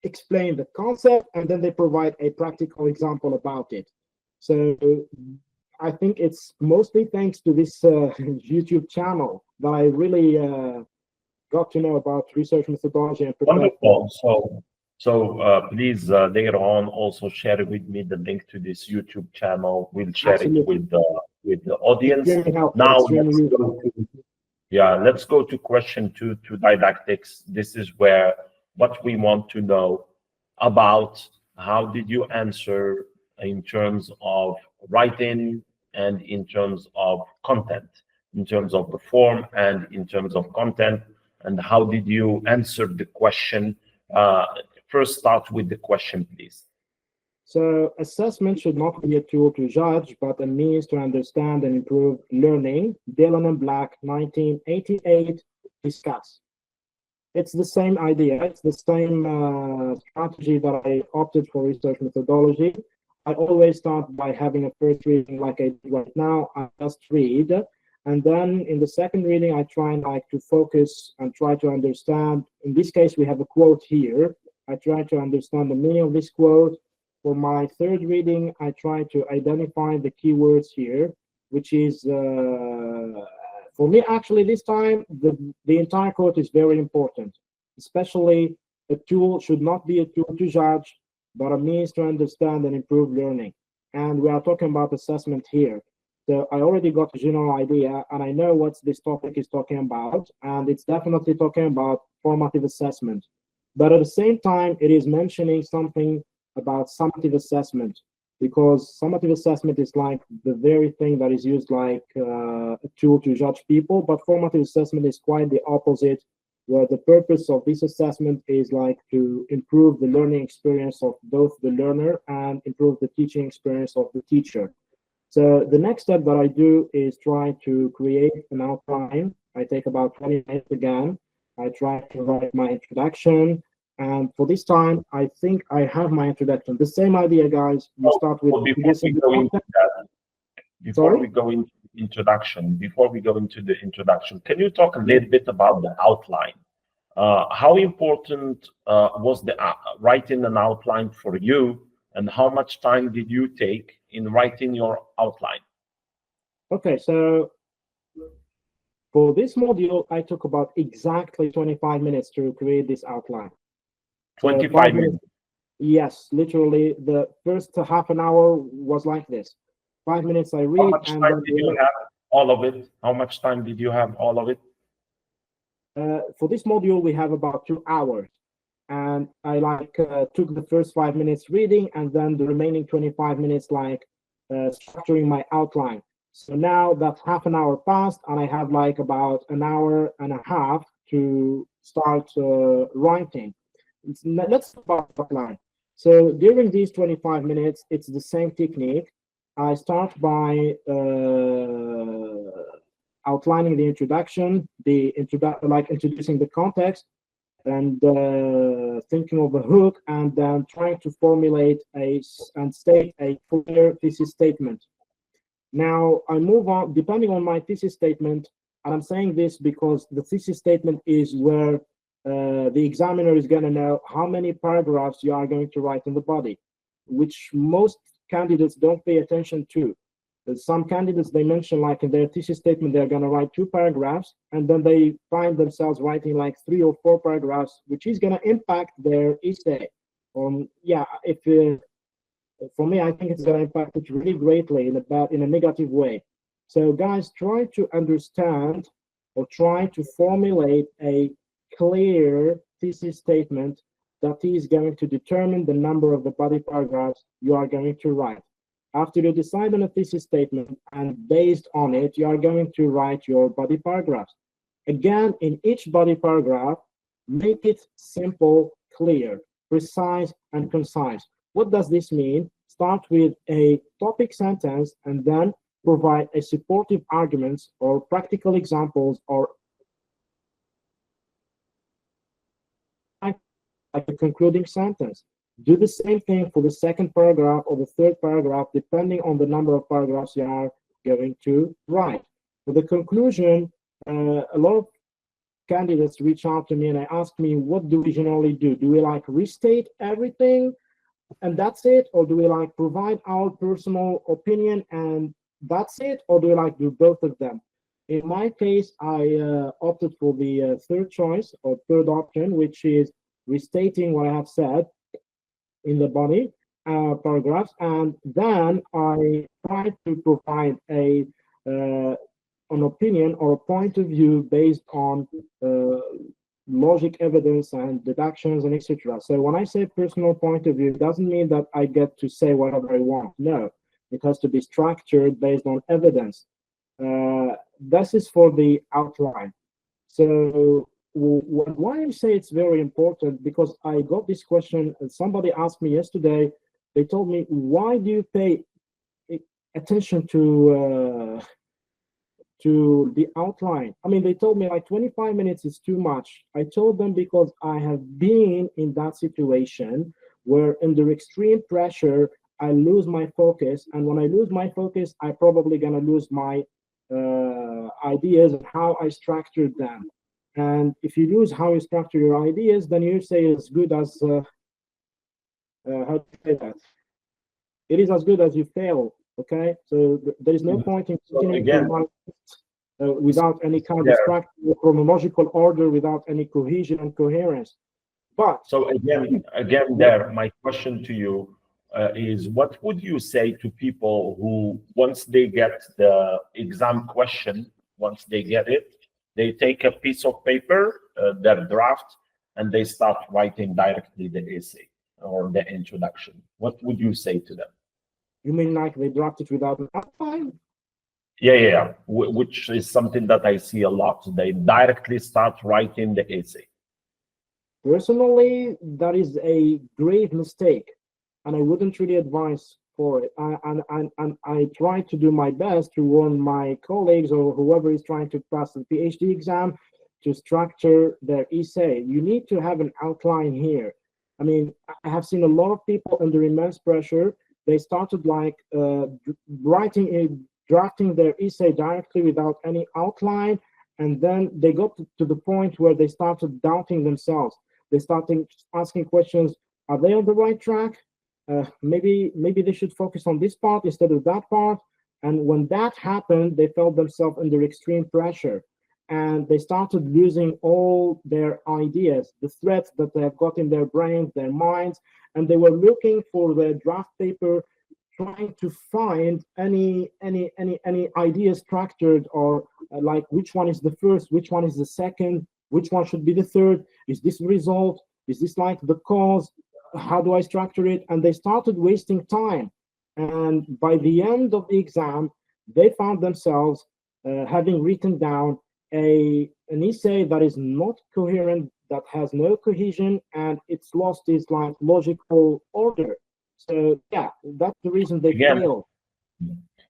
explain the concept and then they provide a practical example about it. So I think it's mostly thanks to this YouTube channel that I really got to know about research methodology and prepare for. Wonderful. So please later on also share with me the link to this YouTube channel. We'll share it Absolutely. with the audience. Extremely helpful. Now Extremely let's go let's go to question two, to didactics. This is where what we want to know about how did you answer in terms of writing and in terms of content, in terms of the form and in terms of content, and how did you answer the question? First, start with the question, please. So assessment should not be a tool to judge, but a means to understand and improve learning. Dillon and Black, 1988, discuss. It's the same idea. It's the same strategy that I opted for research methodology. I always start by having a first reading like I do right now. I just read. And then in the second reading, I try to focus and try to understand. In this case, we have a quote here. I try to understand the meaning of this quote. For my third reading, I try to identify the keywords here, which is, for me, actually, this time, the entire quote is very important. Especially, a tool should not be a tool to judge, but a means to understand and improve learning. And we are talking about assessment here. So I already got a general idea, and I know what this topic is talking about, and it's definitely talking about formative assessment. But at the same time, it is mentioning something about summative assessment, because summative assessment is like the very thing that is used like a tool to judge people, but formative assessment is quite the opposite, where the purpose of this assessment is like to improve the learning experience of both the learner and improve the teaching experience of the teacher. So the next step that I do is try to create an outline. I take about 20 minutes again. I try to write my introduction. And for this time, I think I have my introduction. The same idea, guys. You start with Before we go into that, before we go into the introduction, can you talk a little bit about the outline? How important was the writing an outline for you, and how much time did you take in writing your outline? Okay, so For this module, I took about exactly 25 minutes to create this outline. 25 minutes. Yes, literally the first half an hour was like this. 5 minutes I read. How much time did you have all of it? How much time did you have all of it? For this module, we have about 2 hours. And I took the first 5 minutes reading, and then the remaining 25 minutes structuring my outline. So now that half an hour passed, and I have about an hour and a half to start writing. Let's talk about outline. So during these 25 minutes, it's the same technique. I start by outlining the introduction, introducing the context, and thinking of a hook, and then trying to formulate and state a clear thesis statement. Now I move on, depending on my thesis statement, and I'm saying this because the thesis statement is where the examiner is going to know how many paragraphs you are going to write in the body, which most candidates don't pay attention to. Some candidates, they mention in their thesis statement, they're going to write 2 paragraphs, and then they find themselves writing 3 or 4 paragraphs, which is going to impact their essay. For me, I think it's going to impact it really greatly in a negative way. So guys, try to understand or try to formulate a clear thesis statement that is going to determine the number of the body paragraphs you are going to write. After you decide on a thesis statement, and based on it, you are going to write your body paragraphs. Again, in each body paragraph, make it simple, clear, precise, and concise. What does this mean? Start with a topic sentence and then provide a supportive arguments or practical examples or like a concluding sentence. Do the same thing for the second paragraph or the third paragraph, depending on the number of paragraphs you are going to write. For the conclusion, a lot of candidates reach out to me and they ask me, what do we generally do? Do we restate everything and that's it? Or do we provide our personal opinion and that's it? Or do we do both of them? In my case, I opted for the third choice or third option, which is restating what I have said in the body paragraphs, and then I try to provide an opinion or a point of view based on logic, evidence, and deductions, and etc. So when I say personal point of view, it doesn't mean that I get to say whatever I want. No, it has to be structured based on evidence. This is for the outline. So why I say it's very important, because I got this question, and somebody asked me yesterday. They told me, why do you pay attention to the outline? I mean, they told me 25 minutes is too much. I told them because I have been in that situation where under extreme pressure, I lose my focus. And when I lose my focus, I probably going to lose my ideas and how I structured them. And if you lose how you structure your ideas, then you say as good as, how to say that? It is as good as you fail, okay? So there is no point in continuing without any kind of structure, chronological order, without any cohesion and coherence. But so again, there, my question to you is, what would you say to people who, once they get the exam question, once they get it, they take a piece of paper, their draft, and they start writing directly the essay or the introduction? What would you say to them? You mean they draft it without an outline? Yeah. Which is something that I see a lot. They directly start writing the essay. Personally, that is a grave mistake, and I wouldn't really advise for it. I try to do my best to warn my colleagues or whoever is trying to pass the PhD exam to structure their essay. You need to have an outline here. I mean, I have seen a lot of people under immense pressure. They started drafting their essay directly without any outline, and then they got to the point where they started doubting themselves. They started asking questions: are they on the right track? Maybe they should focus on this part instead of that part. And when that happened, they felt themselves under extreme pressure. and they started losing all their ideas, the threads that they have got in their brains, their minds, and they were looking for the draft paper, trying to find any idea structured, or like which one is the first, which one is the second, which one should be the third, is this the result, is this like the cause, how do I structure it? And they started wasting time. And by the end of the exam, they found themselves having written down an essay that is not coherent, that has no cohesion, and it's lost its like logical order. So yeah, that's the reason they fail.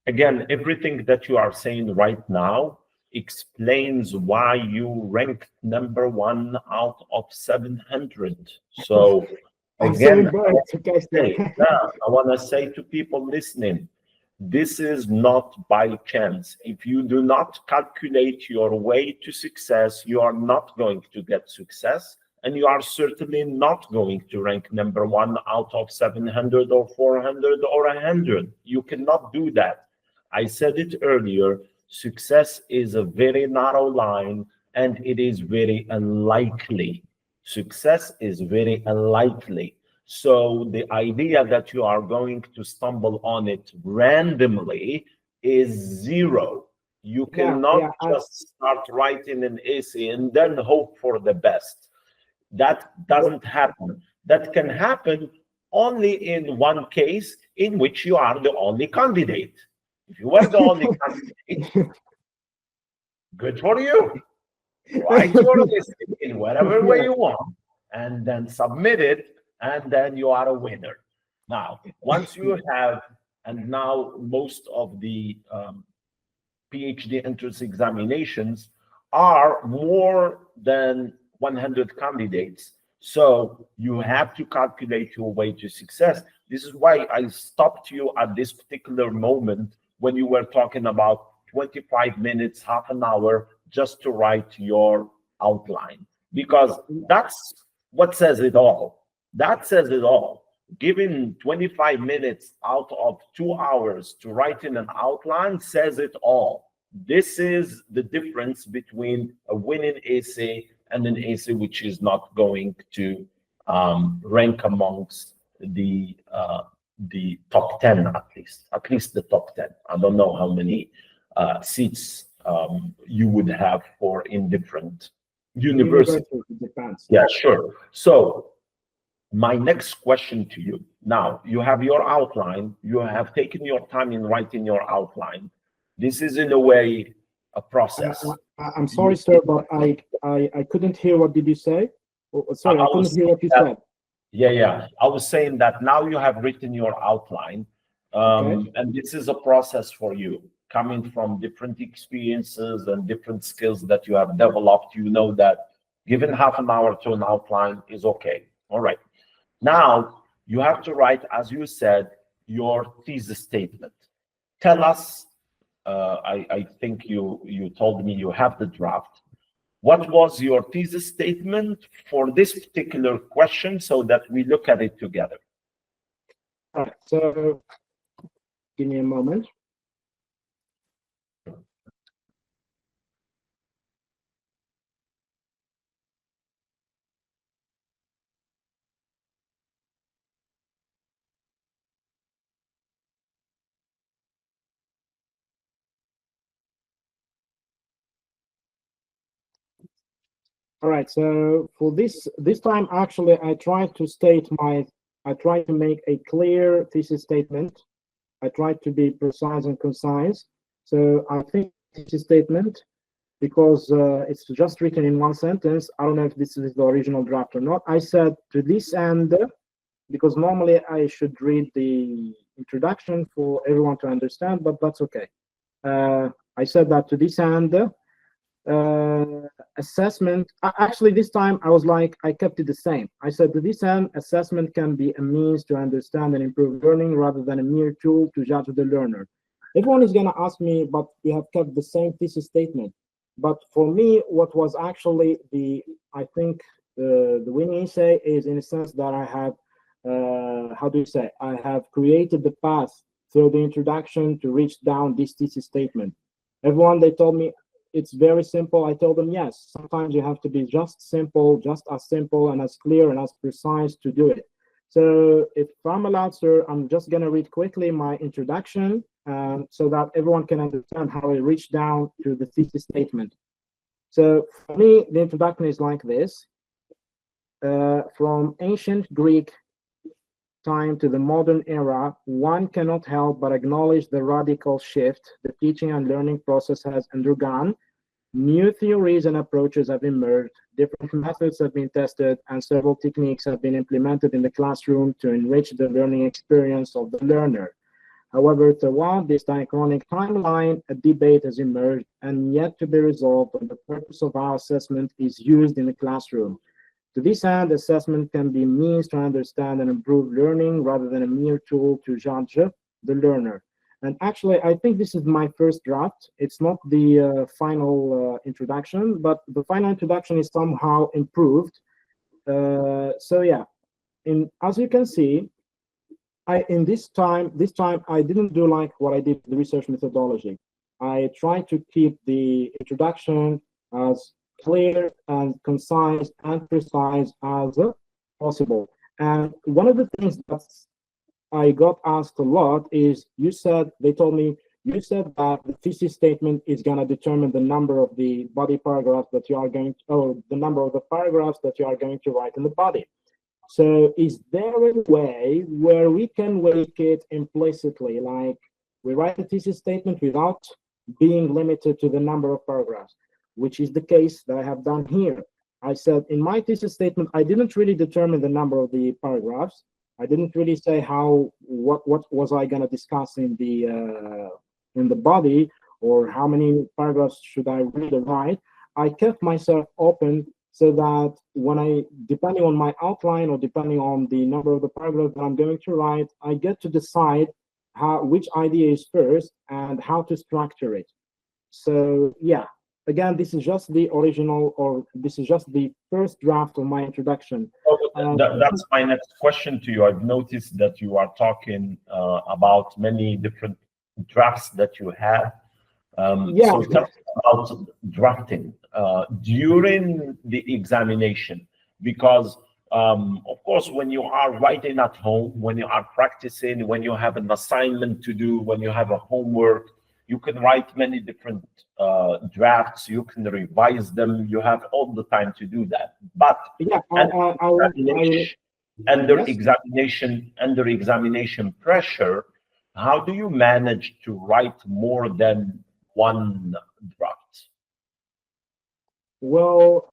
Again, everything that you are saying right now explains why you ranked #1 out of 700. So again, I want to say to people listening, this is not by chance. If you do not calculate your way to success, you are not going to get success, and you are certainly not going to rank #1 out of 700 or 400 or 100. You cannot do that. I said it earlier, success is a very narrow line, and it is very unlikely. Success is very unlikely. So the idea that you are going to stumble on it randomly is zero. You cannot just start writing an essay and then hope for the best. That doesn't happen. That can happen only in one case, in which you are the only candidate. If you were the only candidate, good for you. Write your essay in whatever way you want, and then submit it, and then you are a winner. Now, once you have, and now most of the PhD entrance examinations are more than 100 candidates. So you have to calculate your way to success. This is why I stopped you at this particular moment when you were talking about 25 minutes, half an hour, just to write your outline, because that's what says it all. That says it all. Giving 25 minutes out of 2 hours to write in an outline says it all. This is the difference between a winning essay and an essay which is not going to rank amongst the top 10, at least the top 10. I don't know how many seats you would have for in different universities. Yeah, sure. So my next question to you, now you have your outline, you have taken your time in writing your outline. This is in a way a process. I'm sorry, sir, but I couldn't hear. What did you say? Sorry, I couldn't hear what you said. Yeah. I was saying that now you have written your outline, and this is a process for you, coming from different experiences and different skills that you have developed. You know that given half an hour to an outline is okay. All right. Now you have to write, as you said, your thesis statement. Tell us, I think you told me you have the draft. What was your thesis statement for this particular question, so that we look at it together? All right, so give me a moment. All right, so for this time, actually, I tried to make a clear thesis statement. I tried to be precise and concise. So I think thesis statement, because it's just written in one sentence. I don't know if this is the original draft or not. I said, to this end, because normally I should read the introduction for everyone to understand, but that's okay. I said that to this end, assessment, actually this time I kept it the same. I said, to this end, assessment can be a means to understand and improve learning rather than a mere tool to judge the learner. Everyone is going to ask me, but you have kept the same thesis statement. But for me, what was actually the winning essay is, in a sense, that I have, I have created the path through the introduction to reach down this thesis statement. Everyone, they told me, it's very simple. I told them, yes, sometimes you have to be just simple, just as simple and as clear and as precise to do it. So if I'm allowed, sir, I'm just going to read quickly my introduction so that everyone can understand how I reached down to the thesis statement. So for me, the introduction is like this. From ancient Greek time to the modern era, one cannot help but acknowledge the radical shift the teaching and learning process has undergone. New theories and approaches have emerged, different methods have been tested, and several techniques have been implemented in the classroom to enrich the learning experience of the learner. However, throughout this diachronic timeline, a debate has emerged and yet to be resolved on the purpose of how assessment is used in the classroom. To this end, assessment can be a means to understand and improve learning rather than a mere tool to judge the learner. And actually, I think this is my first draft. It's not the final introduction, but the final introduction is somehow improved. So yeah, as you can see, this time I didn't do like what I did with the research methodology. I tried to keep the introduction as clear and concise and precise as possible. And one of the things that I got asked a lot is, they told me, you said that the thesis statement is going to determine the number of the body paragraphs that you are going to, or the number of the paragraphs that you are going to write in the body. So is there a way where we can make it implicitly, like we write a thesis statement without being limited to the number of paragraphs, which is the case that I have done here. I said in my thesis statement, I didn't really determine the number of the paragraphs. I didn't really say what was I going to discuss in the body, or how many paragraphs should I read or write. I kept myself open so that depending on my outline or depending on the number of the paragraphs that I'm going to write, I get to decide which idea is first and how to structure it. So yeah, again, this is just the original, or this is just the first draft of my introduction. That's my next question to you. I've noticed that you are talking about many different drafts that you have. Yeah. So tell me about drafting during the examination, because of course, when you are writing at home, when you are practicing, when you have an assignment to do, when you have a homework, you can write many different drafts. You can revise them. You have all the time to do that. But yeah, under examination pressure, how do you manage to write more than one draft? Well,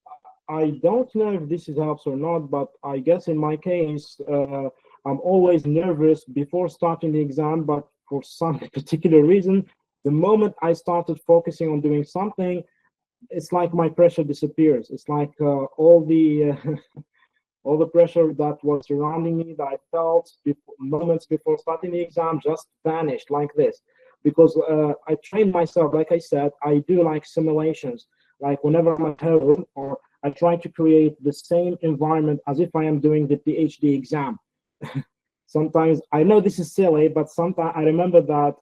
I don't know if this helps or not, but I guess in my case, I'm always nervous before starting the exam, but for some particular reason, the moment I started focusing on doing something, it's like my pressure disappears. It's like all the all the pressure that was surrounding me that I felt moments before starting the exam just vanished like this. Because I trained myself, like I said, I do like simulations. Like whenever I'm at home, or I try to create the same environment as if I am doing the PhD exam. Sometimes, I know this is silly, but sometimes I remember that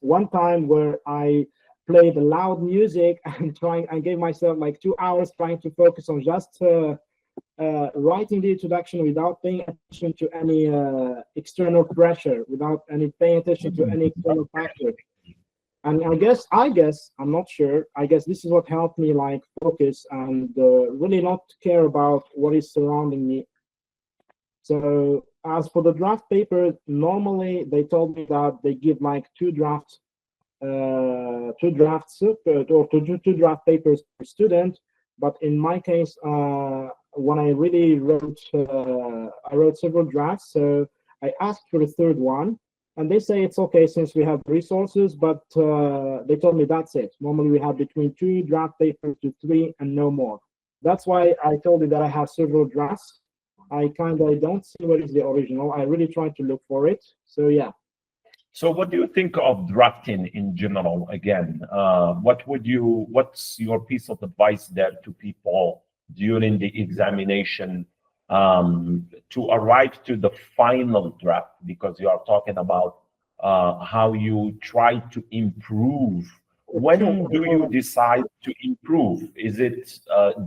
one time where I played loud music and I gave myself like 2 hours trying to focus on just writing the introduction without paying attention to any external pressure, without paying attention to any external factor. And I guess, I'm not sure, I guess this is what helped me like focus and really not care about what is surrounding me. So as for the draft paper, normally they told me that they give like two draft papers per student. But in my case, when I really wrote, I wrote several drafts. So I asked for a third one, and they say it's okay since we have resources, but they told me that's it. Normally we have between 2 draft papers to 3 and no more. That's why I told you that I have several drafts. I don't see what is the original. I really try to look for it. So yeah. So what do you think of drafting in general? Again, what's your piece of advice there to people during the examination to arrive to the final draft? Because you are talking about how you try to improve when do you decide to improve? Is it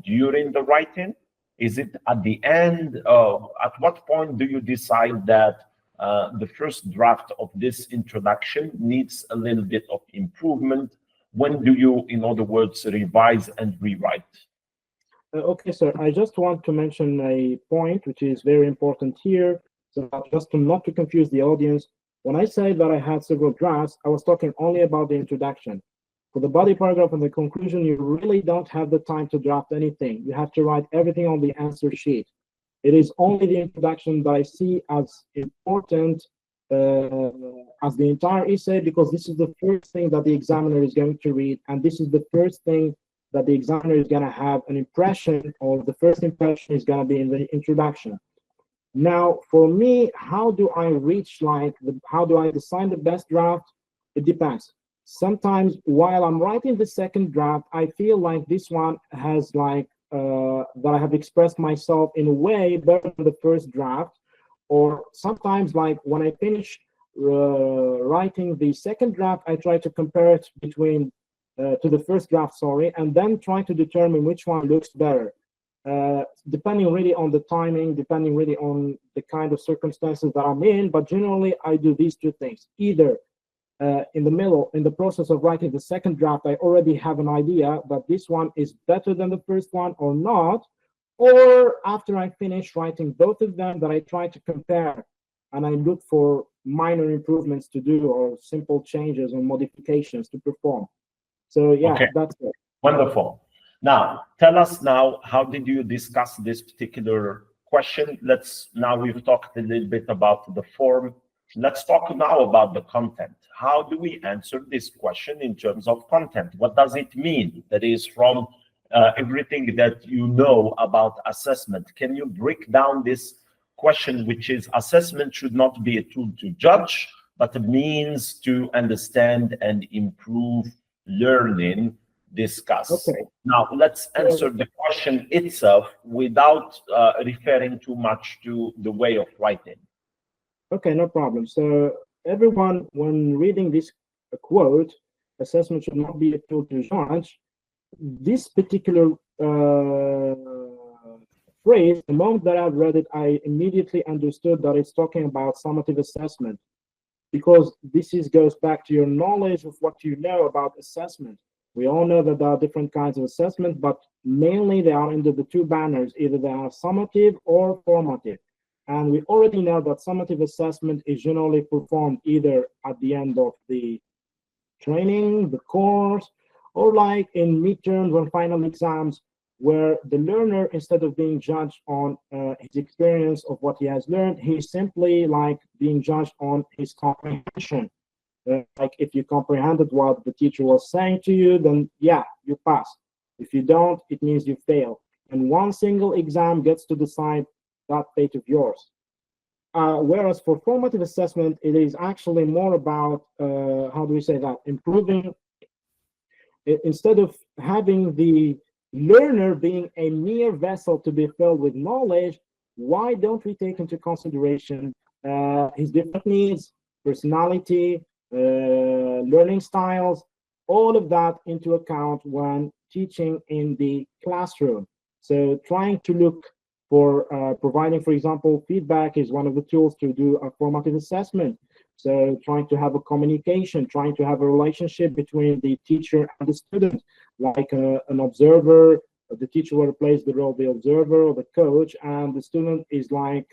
during the writing? Is it at the end? At what point do you decide that the first draft of this introduction needs a little bit of improvement? When do you, in other words, revise and rewrite? Okay, sir. I just want to mention a point which is very important here. So just to not to confuse the audience, when I say that I had several drafts, I was talking only about the introduction. For the body paragraph and the conclusion, you really don't have the time to draft anything. You have to write everything on the answer sheet. It is only the introduction that I see as important as the entire essay, because this is the first thing that the examiner is going to read, and this is the first thing that the examiner is going to have an impression, or the first impression is going to be in the introduction. Now, for me, how do I reach how do I decide the best draft? It depends. Sometimes while I'm writing the second draft, I feel like this one has that I have expressed myself in a way better than the first draft. Or sometimes when I finish writing the second draft, I try to compare it to the first draft, and then try to determine which one looks better. Depending really on the timing, depending really on the kind of circumstances that I'm in, but generally I do these two things. Either in the process of writing the second draft, I already have an idea that this one is better than the first one or not, or after I finish writing both of them, that I try to compare and I look for minor improvements to do, or simple changes or modifications to perform. So yeah, okay. That's it. Wonderful. Now, tell us now, how did you discuss this particular question? Now we've talked a little bit about the form. Let's talk now about the content. How do we answer this question in terms of content? What does it mean? That is, from everything that you know about assessment, can you break down this question, which is assessment should not be a tool to judge, but a means to understand and improve learning, discuss. Okay. Now, let's answer the question itself without referring too much to the way of writing. Okay, no problem. So everyone, when reading this quote, assessment should not be a tool to judge, this particular phrase, the moment that I've read it, I immediately understood that it's talking about summative assessment, because this goes back to your knowledge of what you know about assessment. We all know that there are different kinds of assessment, but mainly they are under the two banners. Either they are summative or formative. And we already know that summative assessment is generally performed either at the end of the training, the course, or like in midterms and final exams, where the learner, instead of being judged on his experience of what he has learned, he's simply being judged on his comprehension. Like if you comprehended what the teacher was saying to you, then yeah, you pass. If you don't, it means you fail. And one single exam gets to decide that fate of yours. Whereas for formative assessment, it is actually more about, how do we say that, improving. Instead of having the learner being a mere vessel to be filled with knowledge, why don't we take into consideration his different needs, personality, learning styles, all of that into account when teaching in the classroom? So trying to look for providing, for example, feedback is one of the tools to do a formative assessment. So trying to have a communication, trying to have a relationship between the teacher and the student, like an observer. The teacher will play the role of the observer or the coach, and the student is like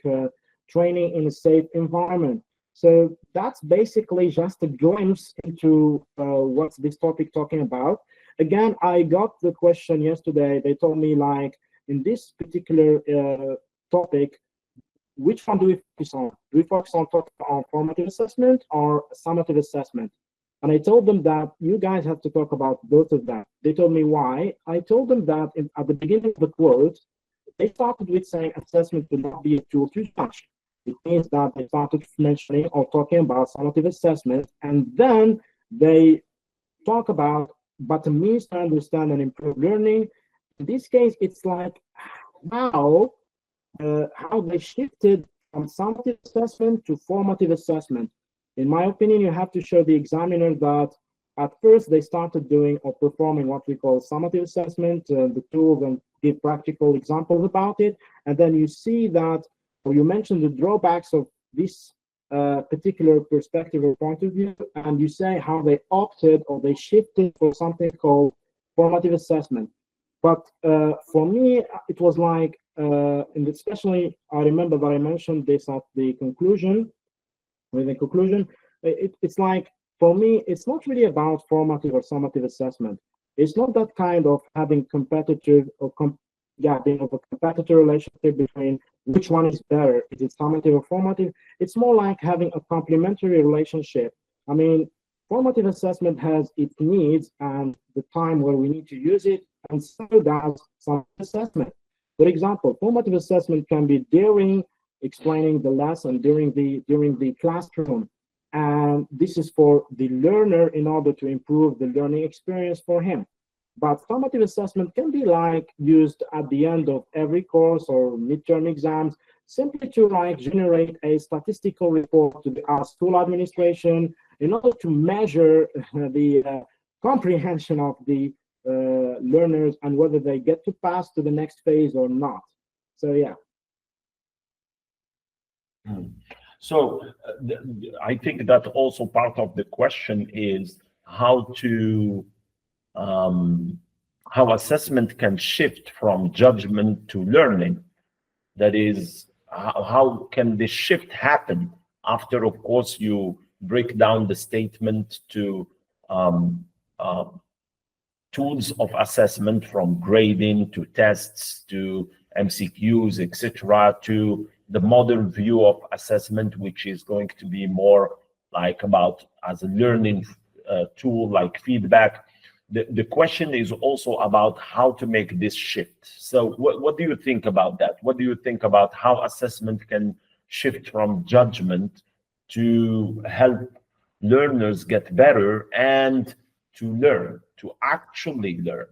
training in a safe environment. So that's basically just a glimpse into what's this topic talking about. Again, I got the question yesterday. They told me, like, in this particular topic, which one do we focus on? Do we focus on formative assessment or summative assessment? And I told them that you guys have to talk about both of them. They told me why. I told them that at the beginning of the quote, they started with saying assessment will not be a tool to judge. It means that they started mentioning or talking about summative assessment, and then they talk about but a means to understand and improve learning. In this case, it's like how they shifted from summative assessment to formative assessment. In my opinion, you have to show the examiner that at first they started doing or performing what we call summative assessment, the tools, and give practical examples about it. And then you see that, or you mentioned the drawbacks of this particular perspective or point of view, and you say how they opted or they shifted for something called formative assessment. But for me, it was like, and especially I remember that I mentioned this at the conclusion. With the conclusion, it's like, for me, it's not really about formative or summative assessment. It's not that kind of having competitive or being of a competitor relationship between which one is better. Is it summative or formative? It's more like having a complementary relationship. I mean, formative assessment has its needs and the time where we need to use it, and so does some assessment. For example, formative assessment can be during explaining the lesson, during the classroom, and this is for the learner in order to improve the learning experience for him. But formative assessment can be like used at the end of every course or midterm exams, simply to like generate a statistical report to our school administration in order to measure the comprehension of the learners and whether they get to pass to the next phase or not. So yeah. So I think that also part of the question is how to how assessment can shift from judgment to learning. That is, how can this shift happen after, of course, you break down the statement to tools of assessment, from grading to tests to MCQs, etc., to the modern view of assessment, which is going to be more like about as a learning tool, like feedback. The question is also about how to make this shift. So what do you think about that? What do you think about how assessment can shift from judgment to help learners get better and to learn, to actually learn?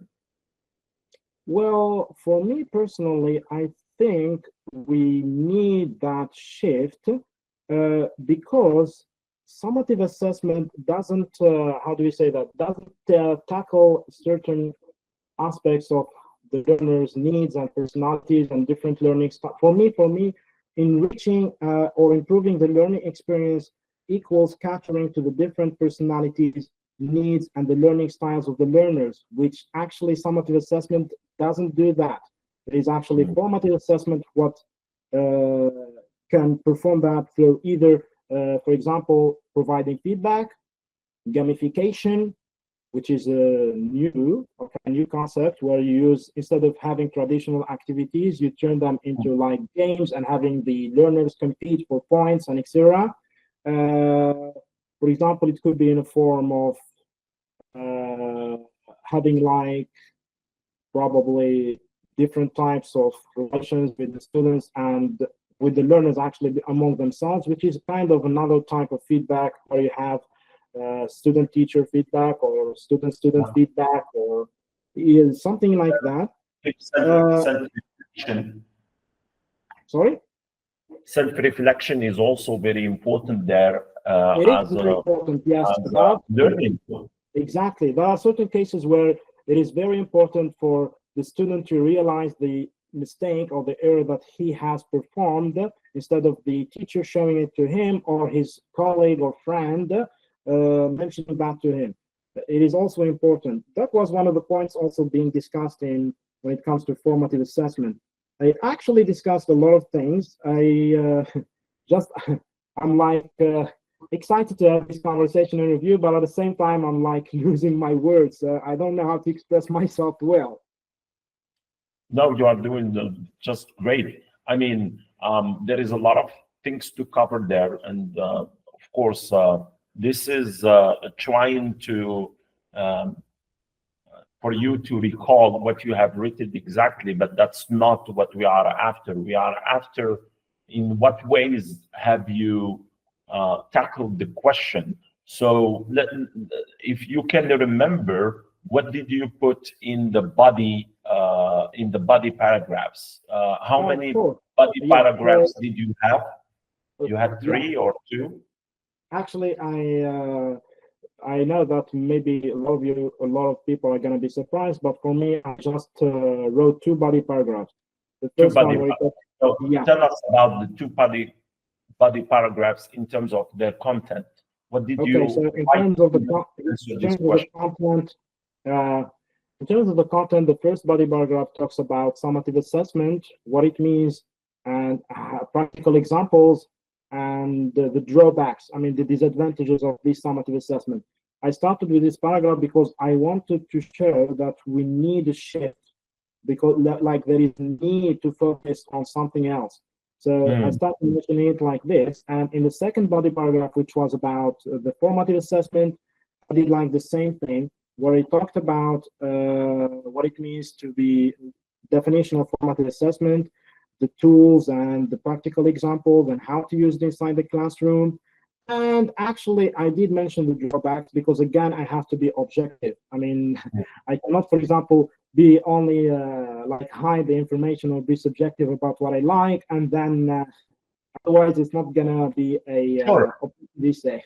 Well, for me personally, I think we need that shift because summative assessment doesn't, how do we say that, doesn't tackle certain aspects of the learner's needs and personalities and different learning styles. For me, enriching or improving the learning experience equals catering to the different personalities, needs, and the learning styles of the learners, which actually summative assessment doesn't do that. It is actually formative assessment what can perform that through either, for example, providing feedback, gamification, which is a new concept where you use, instead of having traditional activities, you turn them into like games and having the learners compete for points and etc. For example, it could be in a form of having like probably different types of relations with the students and with the learners actually among themselves, which is kind of another type of feedback where you have student-teacher feedback or student-student feedback or something like that. Self-reflection. Sorry? Self-reflection is also very important there. It is very important, yes. Learning. Exactly. There are certain cases where it is very important for the student to realize the mistake or the error that he has performed, instead of the teacher showing it to him or his colleague or friend mentioning that to him. It is also important. That was one of the points also being discussed in when it comes to formative assessment. I actually discussed a lot of things. I'm like excited to have this conversation and review, but at the same time, I'm like losing my words. I don't know how to express myself well. No, you are doing just great. I mean, there is a lot of things to cover there, and of course, this is trying to for you to recall what you have written exactly, but that's not what we are after. We are after in what ways have you tackled the question. So if you can remember, what did you put in the body paragraphs? How many body paragraphs did you have? You had 3 or 2? Actually, I know that maybe a lot of people are going to be surprised, but for me, I just wrote two body paragraphs. The Two first body. one, where So yeah. tell us about the two body paragraphs in terms of their content. What did you? Okay, so in terms of the content, in terms of the content, the first body paragraph talks about summative assessment, what it means, and practical examples, and the drawbacks. I mean, the disadvantages of this summative assessment. I started with this paragraph because I wanted to show that we need a shift, because like there is a need to focus on something else. So I started mentioning it like this, and in the second body paragraph, which was about the formative assessment, I did like the same thing, where it talked about what it means to be definition of formative assessment, the tools and the practical examples, and how to use this inside the classroom. And actually, I did mention the drawbacks because, again, I have to be objective. I mean, I cannot, for example, be only like hide the information or be subjective about what I like, and then otherwise it's not gonna be a this say.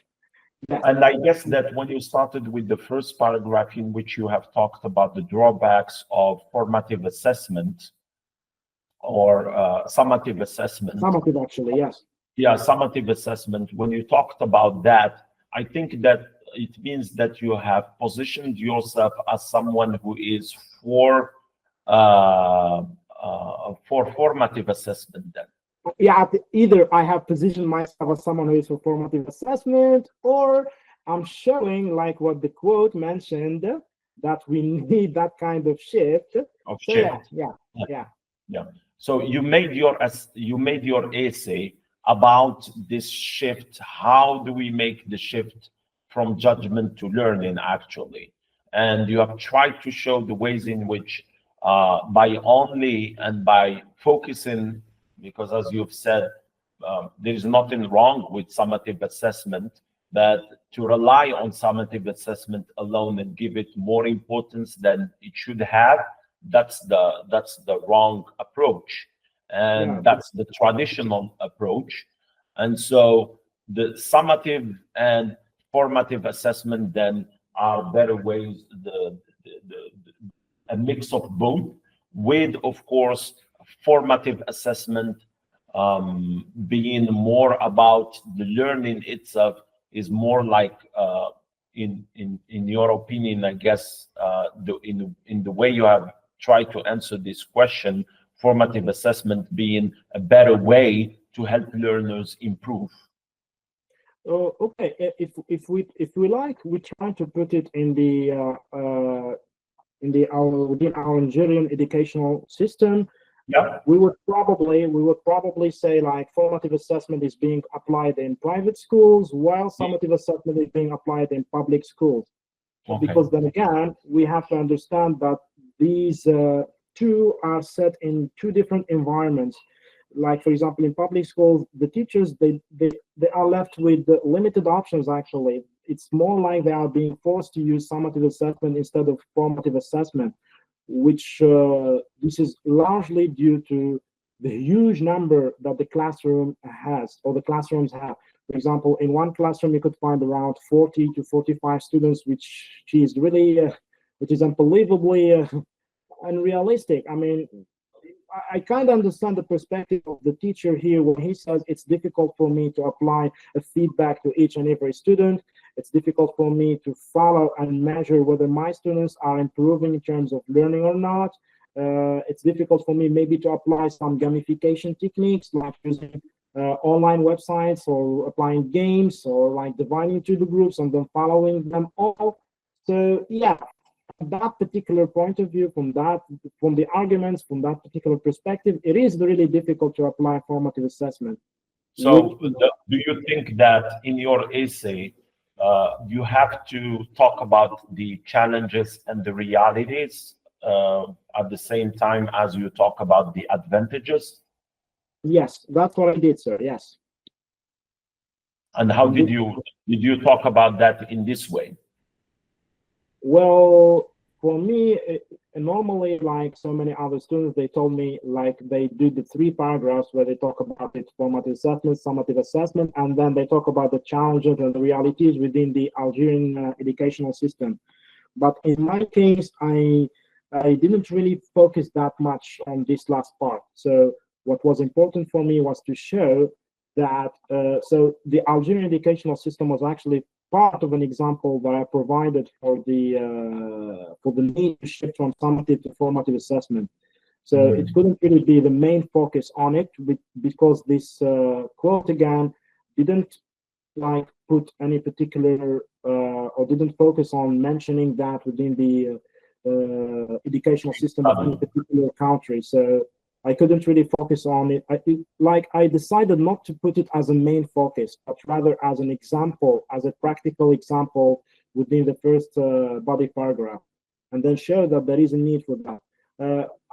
Yes. And I guess that when you started with the first paragraph in which you have talked about the drawbacks of formative assessment or summative assessment. Summative, actually, yes. Yeah, summative assessment. When you talked about that, I think that it means that you have positioned yourself as someone who is for formative assessment then. Yeah, either I have positioned myself as someone who is for formative assessment, or I'm showing, like what the quote mentioned, that we need that kind of shift. Yeah. So you made your essay about this shift. How do we make the shift from judgment to learning, actually? And you have tried to show the ways in which by focusing, because as you've said, there is nothing wrong with summative assessment, but to rely on summative assessment alone and give it more importance than it should have, that's the wrong approach. And that's the traditional approach. And so the summative and formative assessment then are better ways, a mix of both, with, of course, formative assessment being more about the learning itself, is more like, in your opinion, I guess, in the way you have tried to answer this question, formative assessment being a better way to help learners improve. Okay, if we like, we try to put it in within our Nigerian educational system. Yeah, we would probably say like formative assessment is being applied in private schools, while summative assessment is being applied in public schools. Okay. Because then again, we have to understand that these two are set in two different environments. Like, for example, in public schools, the teachers, they are left with limited options, actually. It's more like they are being forced to use summative assessment instead of formative assessment, which this is largely due to the huge number that the classroom has, or the classrooms have. For example, in one classroom, you could find around 40 to 45 students, which is really, which is unbelievably unrealistic. I mean, I kind of understand the perspective of the teacher here when he says it's difficult for me to apply a feedback to each and every student. It's difficult for me to follow and measure whether my students are improving in terms of learning or not. It's difficult for me maybe to apply some gamification techniques, like using online websites, or applying games, or like dividing into the groups and then following them all. So yeah, from that particular point of view, from the arguments, from that particular perspective, it is really difficult to apply formative assessment. So do you think that in your essay, you have to talk about the challenges and the realities at the same time as you talk about the advantages? Yes, that's what I did, sir. Yes. And how did you talk about that in this way? Well, for me, normally, like so many other students, they told me like they do the 3 paragraphs where they talk about the formative assessment, summative assessment, and then they talk about the challenges and the realities within the Algerian educational system. But in my case, I didn't really focus that much on this last part. So what was important for me was to show that so the Algerian educational system was actually part of an example that I provided for the need to shift from summative to formative assessment. So it couldn't really be the main focus on it because this quote again didn't like put any particular or didn't focus on mentioning that within the educational system of any particular country. So I couldn't really focus on it. I decided not to put it as a main focus, but rather as an example, as a practical example within the first body paragraph, and then show that there is a need for that.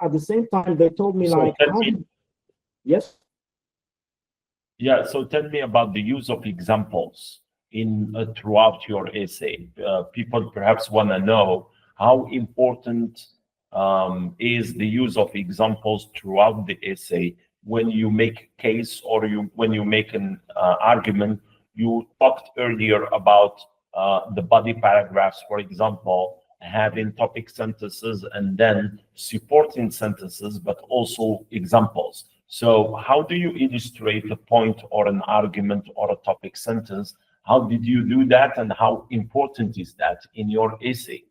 At the same time, they told me like, yes? Yeah, so tell me about the use of examples in throughout your essay. People perhaps want to know how important is the use of examples throughout the essay when you make a case or when you make an argument. You talked earlier about the body paragraphs, for example, having topic sentences and then supporting sentences, but also examples. So how do you illustrate a point or an argument or a topic sentence? How did you do that, and how important is that in your essay?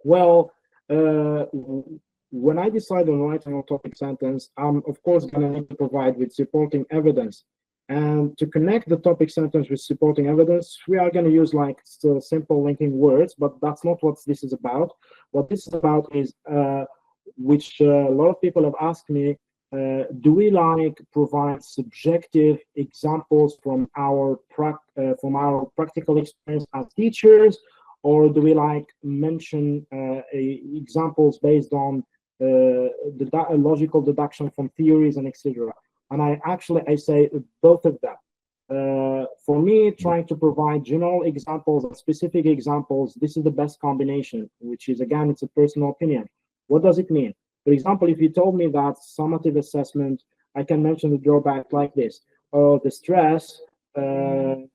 Well, when I decide on writing a topic sentence, I'm of course going to need to provide with supporting evidence. And to connect the topic sentence with supporting evidence, we are going to use like simple linking words, but that's not what this is about. What this is about is, which a lot of people have asked me, do we like provide subjective examples from our practical experience as teachers, or do we like mention examples based on logical deduction from theories and etc.? And I say both of them. For me, trying to provide general examples and specific examples, this is the best combination, which is, again, it's a personal opinion. What does it mean? For example, if you told me that summative assessment, I can mention the drawback like this. The stress, the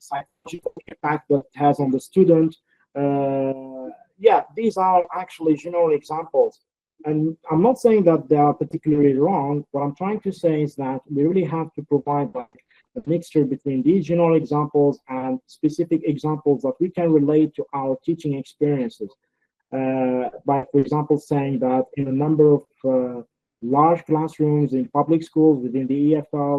psychological impact that it has on the student. Yeah, these are actually general examples. And I'm not saying that they are particularly wrong. What I'm trying to say is that we really have to provide like a mixture between these general examples and specific examples that we can relate to our teaching experiences. By, for example, saying that in a number of large classrooms in public schools within the EFL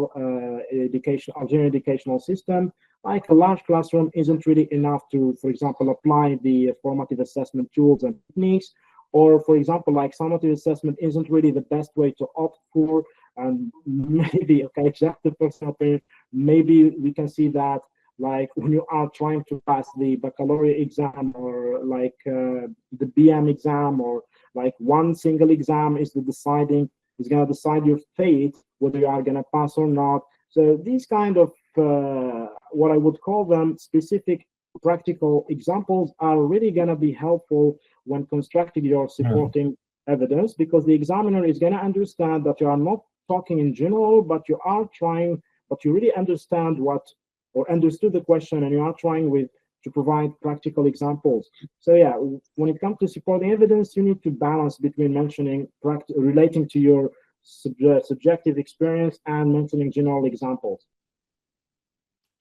Algerian educational system, like a large classroom isn't really enough to, for example, apply the formative assessment tools and techniques. Or, for example, like summative assessment isn't really the best way to opt for, and maybe, okay, just the personal opinion, maybe we can see that like when you are trying to pass the baccalaureate exam or like the BM exam, or like one single exam is going to decide your fate, whether you are going to pass or not. So these kind of what I would call them specific practical examples are really going to be helpful when constructing your supporting evidence, because the examiner is going to understand that you are not talking in general, but you really understand what, or understood the question, and you are trying to provide practical examples. So yeah, when it comes to supporting evidence, you need to balance between mentioning relating to your subjective experience and mentioning general examples.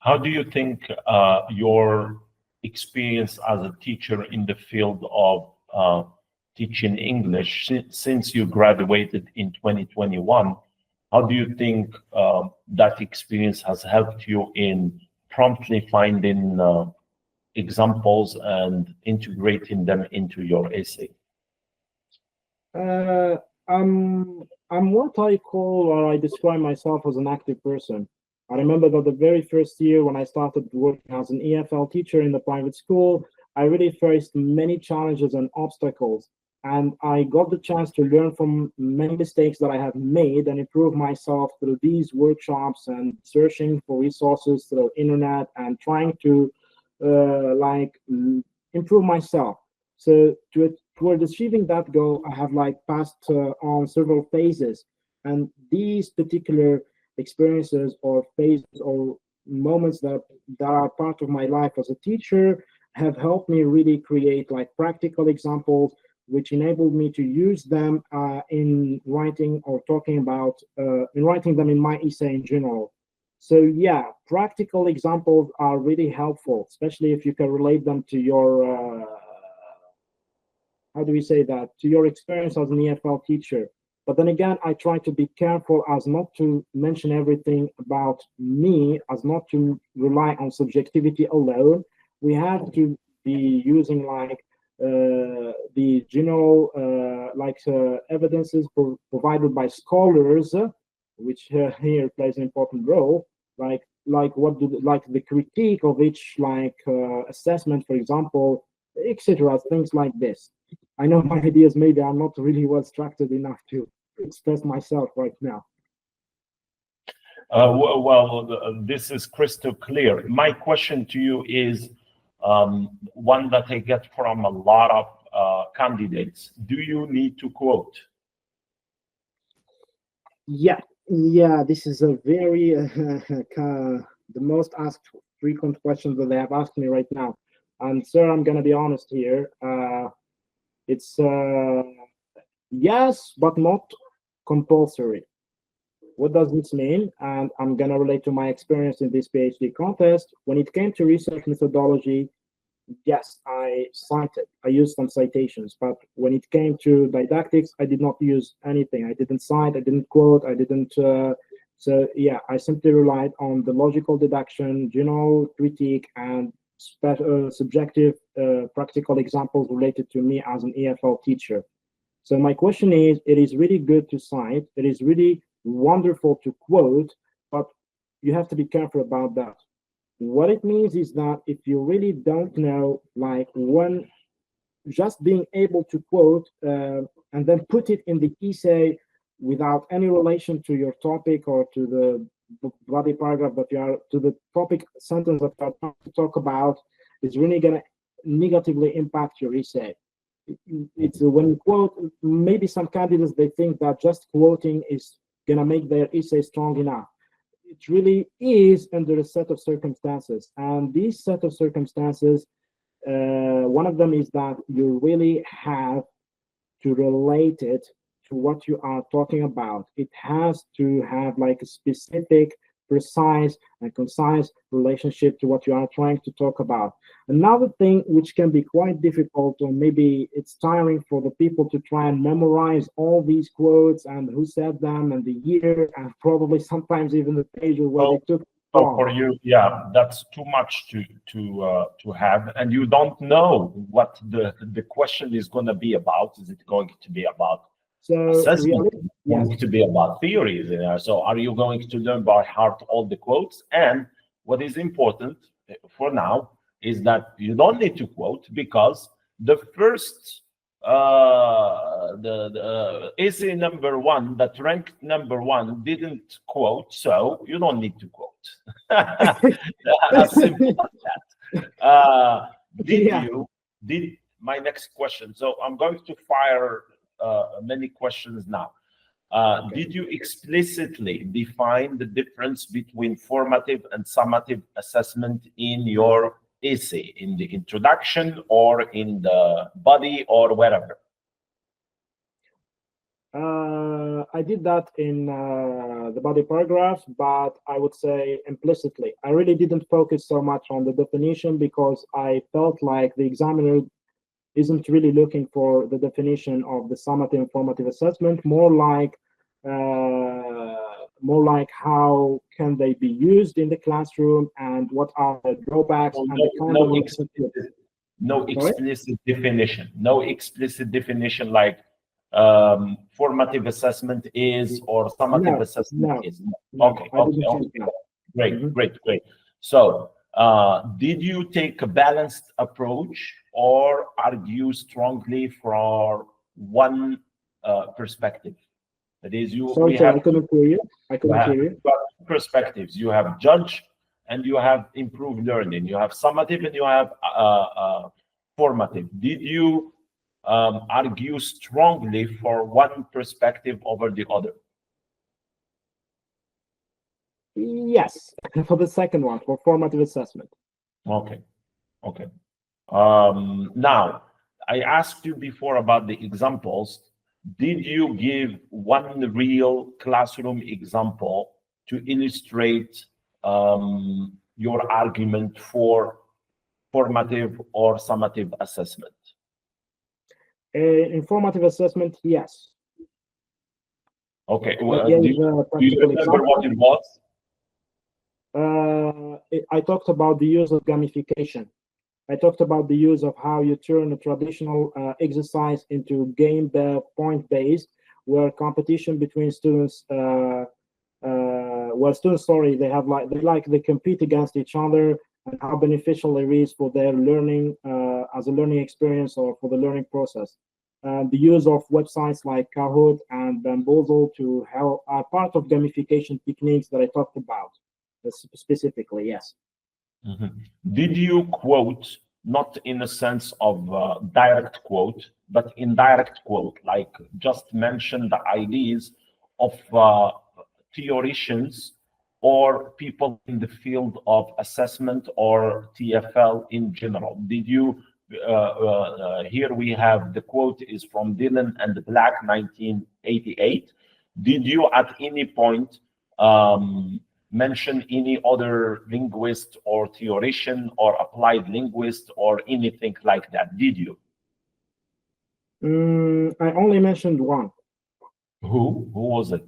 How do you think your experience as a teacher in the field of teaching English, since you graduated in 2021, how do you think that experience has helped you in promptly finding examples and integrating them into your essay? I'm what I call, or I describe myself as an active person. I remember that the very first year when I started working as an EFL teacher in the private school, I really faced many challenges and obstacles. And I got the chance to learn from many mistakes that I have made and improve myself through these workshops and searching for resources through internet and trying to improve myself. So toward achieving that goal, I have like passed on several phases, and these particular experiences or phases or moments that are part of my life as a teacher have helped me really create like practical examples, which enabled me to use them in writing or talking about in writing them in my essay in general. So yeah, practical examples are really helpful, especially if you can relate them to your how do we say that, to your experience as an EFL teacher. But then again, I try to be careful as not to mention everything about me, as not to rely on subjectivity alone. We have to be using like the general evidences provided by scholars, which here plays an important role. Like what do like the critique of each assessment, for example, etc. Things like this. I know my ideas maybe are not really well structured enough to express myself right now. This is crystal clear. My question to you is one that I get from a lot of candidates. Do you need to quote? Yeah, this is a very the most asked frequent question that they have asked me right now. And sir, I'm gonna be honest here. It's yes, but not compulsory. What does this mean? And I'm going to relate to my experience in this PhD contest. When it came to research methodology, yes, I cited, I used some citations, but when it came to didactics, I did not use anything. I didn't cite, I didn't quote, I didn't. So yeah, I simply relied on the logical deduction, general critique, and subjective practical examples related to me as an EFL teacher. So my question is, it is really good to cite, it is really wonderful to quote, but you have to be careful about that. What it means is that if you really don't know, like when just being able to quote and then put it in the essay without any relation to your topic or to the body paragraph that you are, to the topic sentence that you are trying to talk about, is really going to negatively impact your essay. It's when you quote, maybe some candidates, they think that just quoting is going to make their essay strong enough. It really is under a set of circumstances, and these set of circumstances, one of them is that you really have to relate it to what you are talking about. It has to have like a specific, precise, and concise relationship to what you are trying to talk about. Another thing which can be quite difficult, or maybe it's tiring for the people to try and memorize all these quotes and who said them and the year, and probably sometimes even the page where they took. So for you, yeah, that's too much to have, and you don't know what the question is going to be about. Is it going to be about assessment? Going to be about theories? So are you going to learn by heart all the quotes? And what is important for now is that you don't need to quote, because the first the essay number one that ranked number one didn't quote, so you don't need to quote. As simple as that. Did my next question? So I'm going to fire many questions now. Okay. Did you explicitly define the difference between formative and summative assessment in your essay, in the introduction or in the body or wherever? I did that in the body paragraph, but I would say implicitly. I really didn't focus so much on the definition, because I felt like the examiner isn't really looking for the definition of the summative and formative assessment, more like how can they be used in the classroom and what are the drawbacks. So and no explicit definition. No explicit definition like formative assessment is or summative assessment is. Okay. Great. So did you take a balanced approach, or argue strongly for one perspective? That is, I couldn't hear you. Two perspectives. You have judge and you have improved learning. You have summative and you have formative? Did you argue strongly for one perspective over the other? Yes, for the second one, for formative assessment. Okay, okay. Now, I asked you before about the examples. Did you give one real classroom example to illustrate your argument for formative or summative assessment? Informative assessment, yes. Okay. I Well, gave do you practical remember what it example. was? I talked about the use of gamification. I talked about the use of how you turn a traditional exercise into game point-based, where competition between students, they compete against each other, and how beneficial it is for their learning as a learning experience or for the learning process. The use of websites like Kahoot and Bamboozle to help are part of gamification techniques that I talked about specifically. Yes. Mhm. Did you quote, not in a sense of direct quote, but indirect quote, like just mention the ideas of theoreticians or people in the field of assessment or TFL in general? Did you, here we have the quote is from Dillon and Black, 1988. Did you at any point mention any other linguist or theoretician or applied linguist or anything like that? Did you? I only mentioned one. Who? Who was it?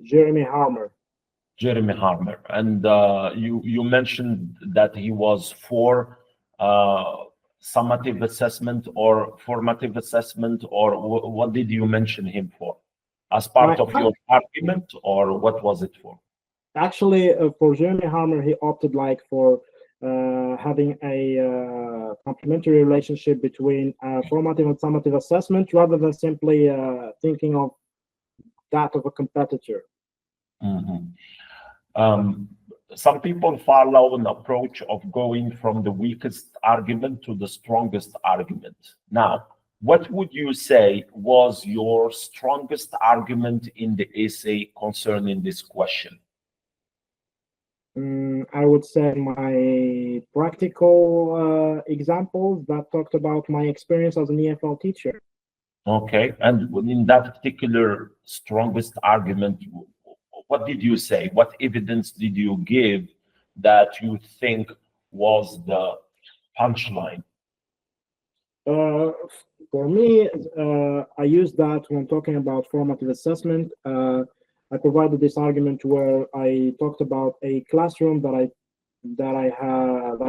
Jeremy Harmer. Jeremy Harmer. And you mentioned that he was for summative assessment or formative assessment, or what did you mention him for? As part of your argument, or what was it for? Actually, for Jeremy Harmer, he opted like for having a complementary relationship between formative and summative assessment rather than simply thinking of that of a competitor. Mhm. Some people follow an approach of going from the weakest argument to the strongest argument. Now, what would you say was your strongest argument in the essay concerning this question? I would say my practical examples that talked about my experience as an EFL teacher. Okay, and in that particular strongest argument, what did you say? What evidence did you give that you think was the punchline? For me, I use that when talking about formative assessment. I provided this argument where I talked about a classroom that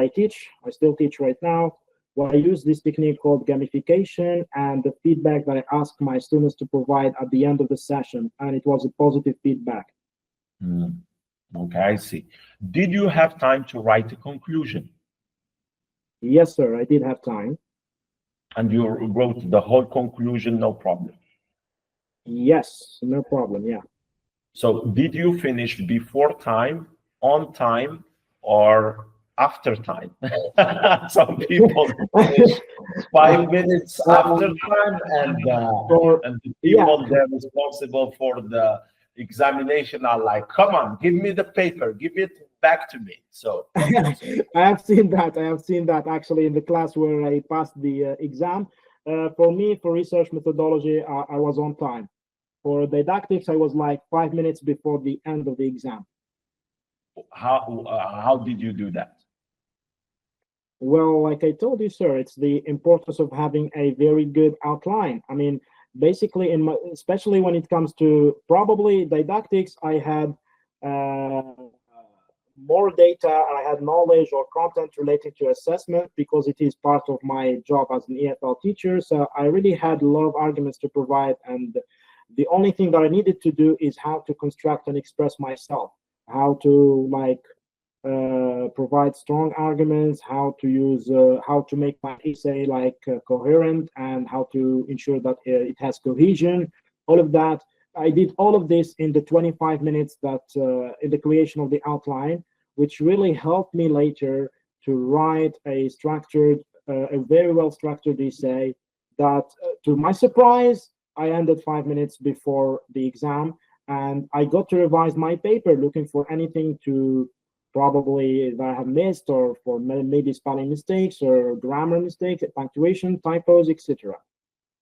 I teach. I still teach right now. Where I use this technique called gamification and the feedback that I asked my students to provide at the end of the session, and it was a positive feedback. Okay, I see. Did you have time to write a conclusion? Yes, sir, I did have time. And you wrote the whole conclusion, no problem? Yes, no problem, yeah. So did you finish before time, on time, or after time? Some people finish 5 minutes after time, and the people that are responsible for the examination are like, come on, give me the paper, give it back to me. So I have seen that. I have seen that actually in the class where I passed the exam. For me, for research methodology, I was on time. For didactics, I was like 5 minutes before the end of the exam. How did you do that? Well, like I told you, sir, it's the importance of having a very good outline. I mean, basically, especially when it comes to probably didactics, I had more data, I had knowledge or content related to assessment because it is part of my job as an EFL teacher. So I really had a lot of arguments to provide, and the only thing that I needed to do is how to construct and express myself, how to provide strong arguments, how to make my essay coherent, and how to ensure that it has cohesion. All of that, I did all of this in the 25 minutes that in the creation of the outline, which really helped me later to write a structured a very well structured essay that, to my surprise, I ended 5 minutes before the exam, and I got to revise my paper, looking for anything to probably that I have missed, or for maybe spelling mistakes or grammar mistakes, punctuation, typos, etc.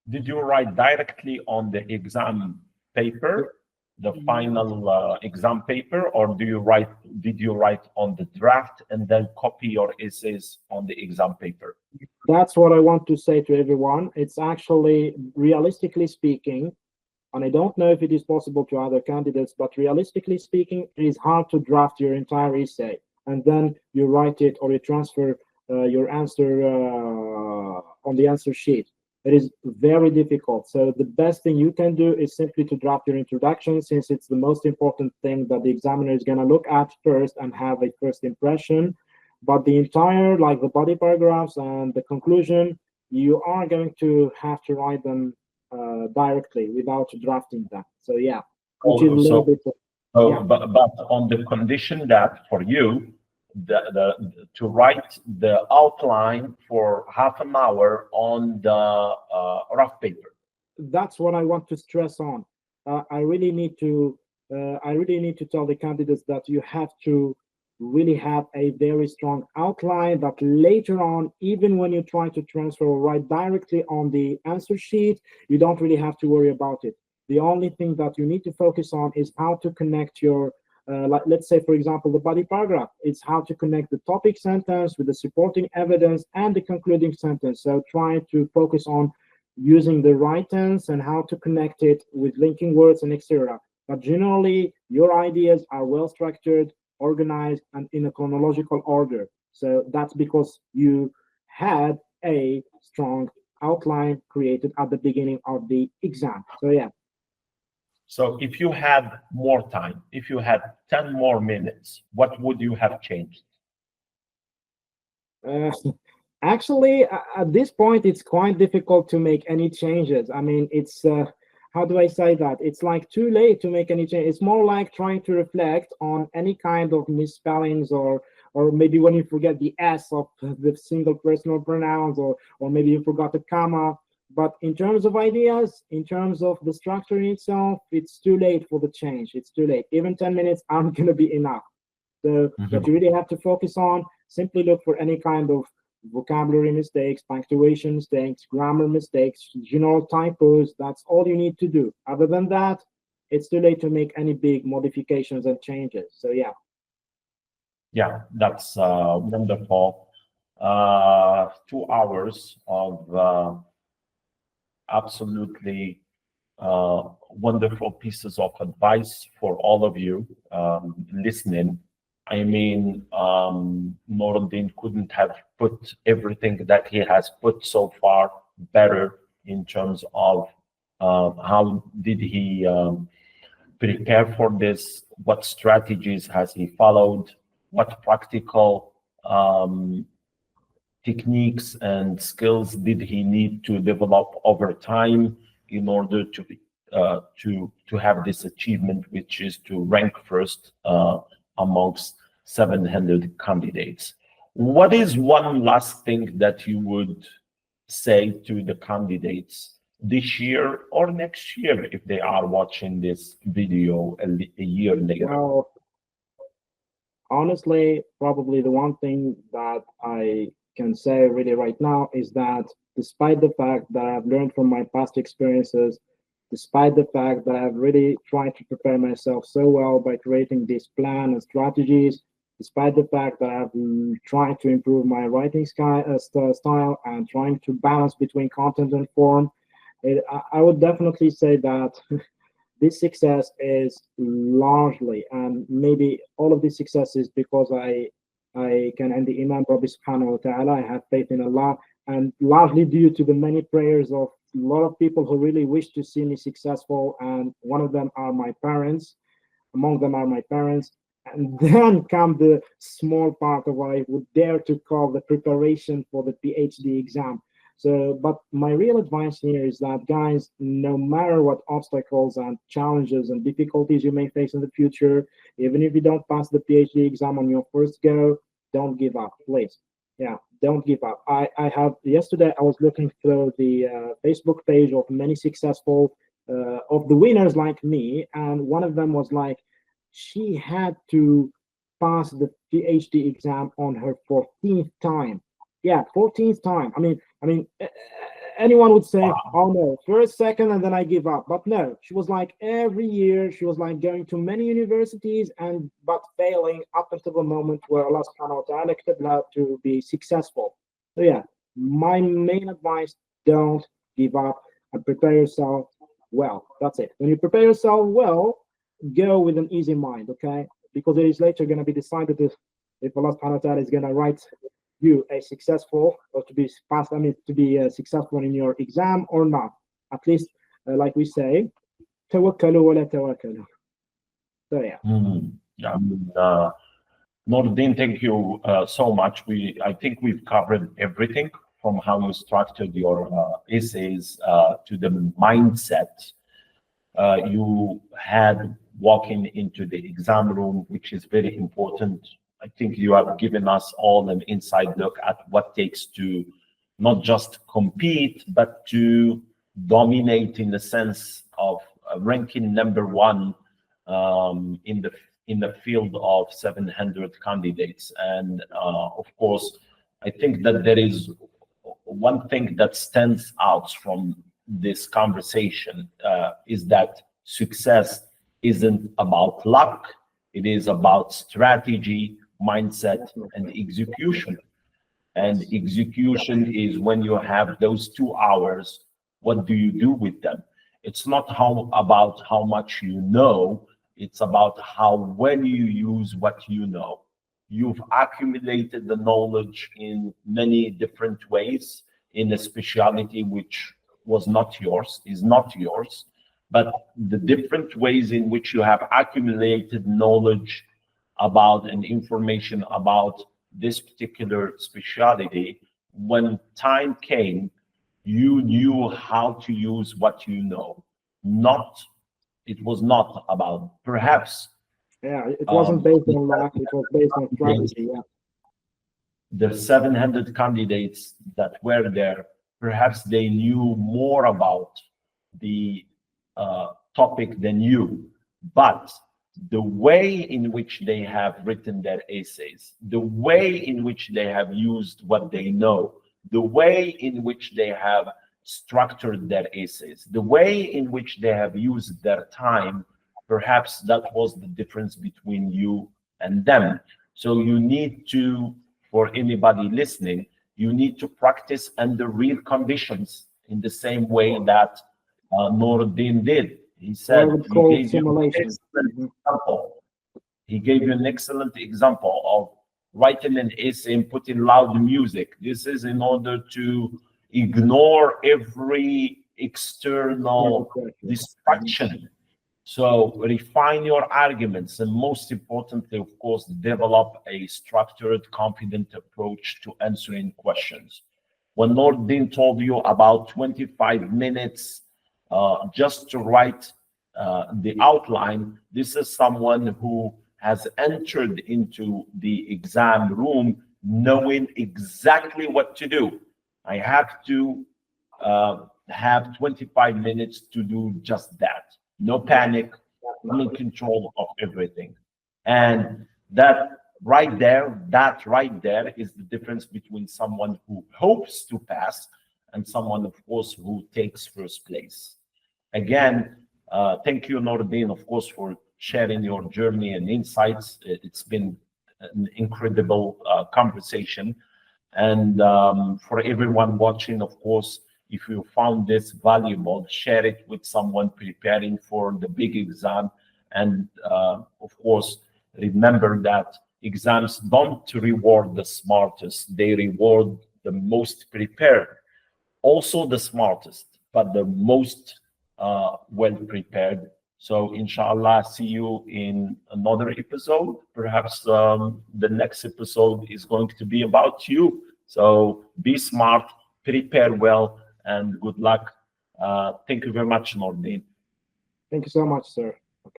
Did you write directly on the exam paper, the final exam paper, or did you write on the draft and then copy your essays on the exam paper? That's what I want to say to everyone. It's actually, realistically speaking, and I don't know if it is possible to other candidates, but realistically speaking, it is hard to draft your entire essay and then you write it, or you transfer your answer on the answer sheet. It is very difficult. So the best thing you can do is simply to draft your introduction, since it's the most important thing that the examiner is going to look at first and have a first impression. But the entire, like the body paragraphs and the conclusion, you are going to have to write them directly without drafting them. So yeah, which is a little bit. Yeah. But on the condition that for you, to write the outline for half an hour on the rough paper. That's what I want to stress on. I really need to tell the candidates that you have to really have a very strong outline that later on, even when you try to transfer or write directly on the answer sheet, you don't really have to worry about it. The only thing that you need to focus on is how to connect your like, let's say, for example, the body paragraph. It's how to connect the topic sentence with the supporting evidence and the concluding sentence. So try to focus on using the right tense and how to connect it with linking words and etc. But generally, your ideas are well structured, organized, and in a chronological order. So that's because you had a strong outline created at the beginning of the exam. So yeah. So if you had more time, if you had 10 more minutes, what would you have changed? Actually, at this point, it's quite difficult to make any changes. I mean, it's, how do I say that? It's like too late to make any change. It's more like trying to reflect on any kind of misspellings, or maybe when you forget the S of the single personal pronouns, or maybe you forgot the comma. But in terms of ideas, in terms of the structure in itself, it's too late for the change. It's too late. Even 10 minutes aren't going to be enough. So what you really have to focus on, simply look for any kind of vocabulary mistakes, punctuation mistakes, grammar mistakes, general typos. That's all you need to do. Other than that, it's too late to make any big modifications and changes. So yeah. Yeah, that's wonderful. 2 hours of absolutely wonderful pieces of advice for all of you listening. I mean, Noruddin couldn't have put everything that he has put so far better in terms of how did he prepare for this, what strategies has he followed, what practical techniques and skills did he need to develop over time in order to have this achievement, which is to rank first amongst 700 candidates. What is one last thing that you would say to the candidates this year or next year if they are watching this video a year later? Well, honestly, probably the one thing that I can say really right now is that despite the fact that I've learned from my past experiences, despite the fact that I've really tried to prepare myself so well by creating this plan and strategies, despite the fact that I've tried to improve my writing style and trying to balance between content and form, I would definitely say that this success is largely, and maybe all of this success is because I can end the Imam Rabbi Subhanahu wa Ta'ala. I have faith in Allah, and largely due to the many prayers of a lot of people who really wish to see me successful, and one of them are my parents. Among them are my parents. And then come the small part of what I would dare to call the preparation for the PhD exam. So, but my real advice here is that, guys, no matter what obstacles and challenges and difficulties you may face in the future, even if you don't pass the PhD exam on your first go, don't give up, please. Yeah, don't give up. I have yesterday I was looking through the Facebook page of many successful of the winners like me, and one of them was like she had to pass the PhD exam on her 14th time. Yeah, 14th time. Anyone would say, "Oh no, first, second, and then I give up." But no, she was like every year she was like going to many universities and but failing up until the moment where Allah Subhanahu wa Taala expected her to be successful. So yeah, my main advice: don't give up and prepare yourself well. That's it. When you prepare yourself well, go with an easy mind, okay? Because it is later going to be decided if Allah Subhanahu wa Taala is going to write you a successful or to be passed, to be successful in your exam or not. At least, like we say, tawakkalu wa la tawakkalu. So yeah. Yeah, Nordin, thank you so much. I think we've covered everything from how you structured your essays to the mindset you had walking into the exam room, which is very important. I think you have given us all an inside look at what takes to not just compete, but to dominate in the sense of ranking number one in the field of 700 candidates. And of course, I think that there is one thing that stands out from this conversation is that success isn't about luck. It is about strategy, mindset, and execution. And execution is when you have those 2 hours, what do you do with them? It's not about how much you know, it's about how well you use what you know. You've accumulated the knowledge in many different ways in a specialty which was not yours, is not yours, but the different ways in which you have accumulated knowledge about and information about this particular specialty, when time came, you knew how to use what you know. It was not about, perhaps. Yeah, it wasn't based on luck, it was based on strategy, yeah. The 700 candidates that were there, perhaps they knew more about the topic than you, but the way in which they have written their essays, the way in which they have used what they know, the way in which they have structured their essays, the way in which they have used their time, perhaps that was the difference between you and them. So you need to, for anybody listening, you need to practice under real conditions in the same way that Noordin did. He said he gave you an excellent example of writing an essay and putting loud music. This is in order to ignore every external distraction. So refine your arguments, and most importantly, of course, develop a structured, confident approach to answering questions. When Nordin told you about 25 minutes just to write the outline, this is someone who has entered into the exam room knowing exactly what to do. I have to have 25 minutes to do just that. No panic, I'm in control of everything. And that right there is the difference between someone who hopes to pass and someone, of course, who takes first place. Again, thank you, Nordin, of course, for sharing your journey and insights. It's been an incredible conversation. And for everyone watching, of course, if you found this valuable, share it with someone preparing for the big exam. And of course, remember that exams don't reward the smartest, they reward the most prepared. Also the smartest, but the most well prepared. So inshallah, see you in another episode. Perhaps the next episode is going to be about you. So be smart, prepare well, and good luck. Thank you very much, Nordin. Thank you so much, sir.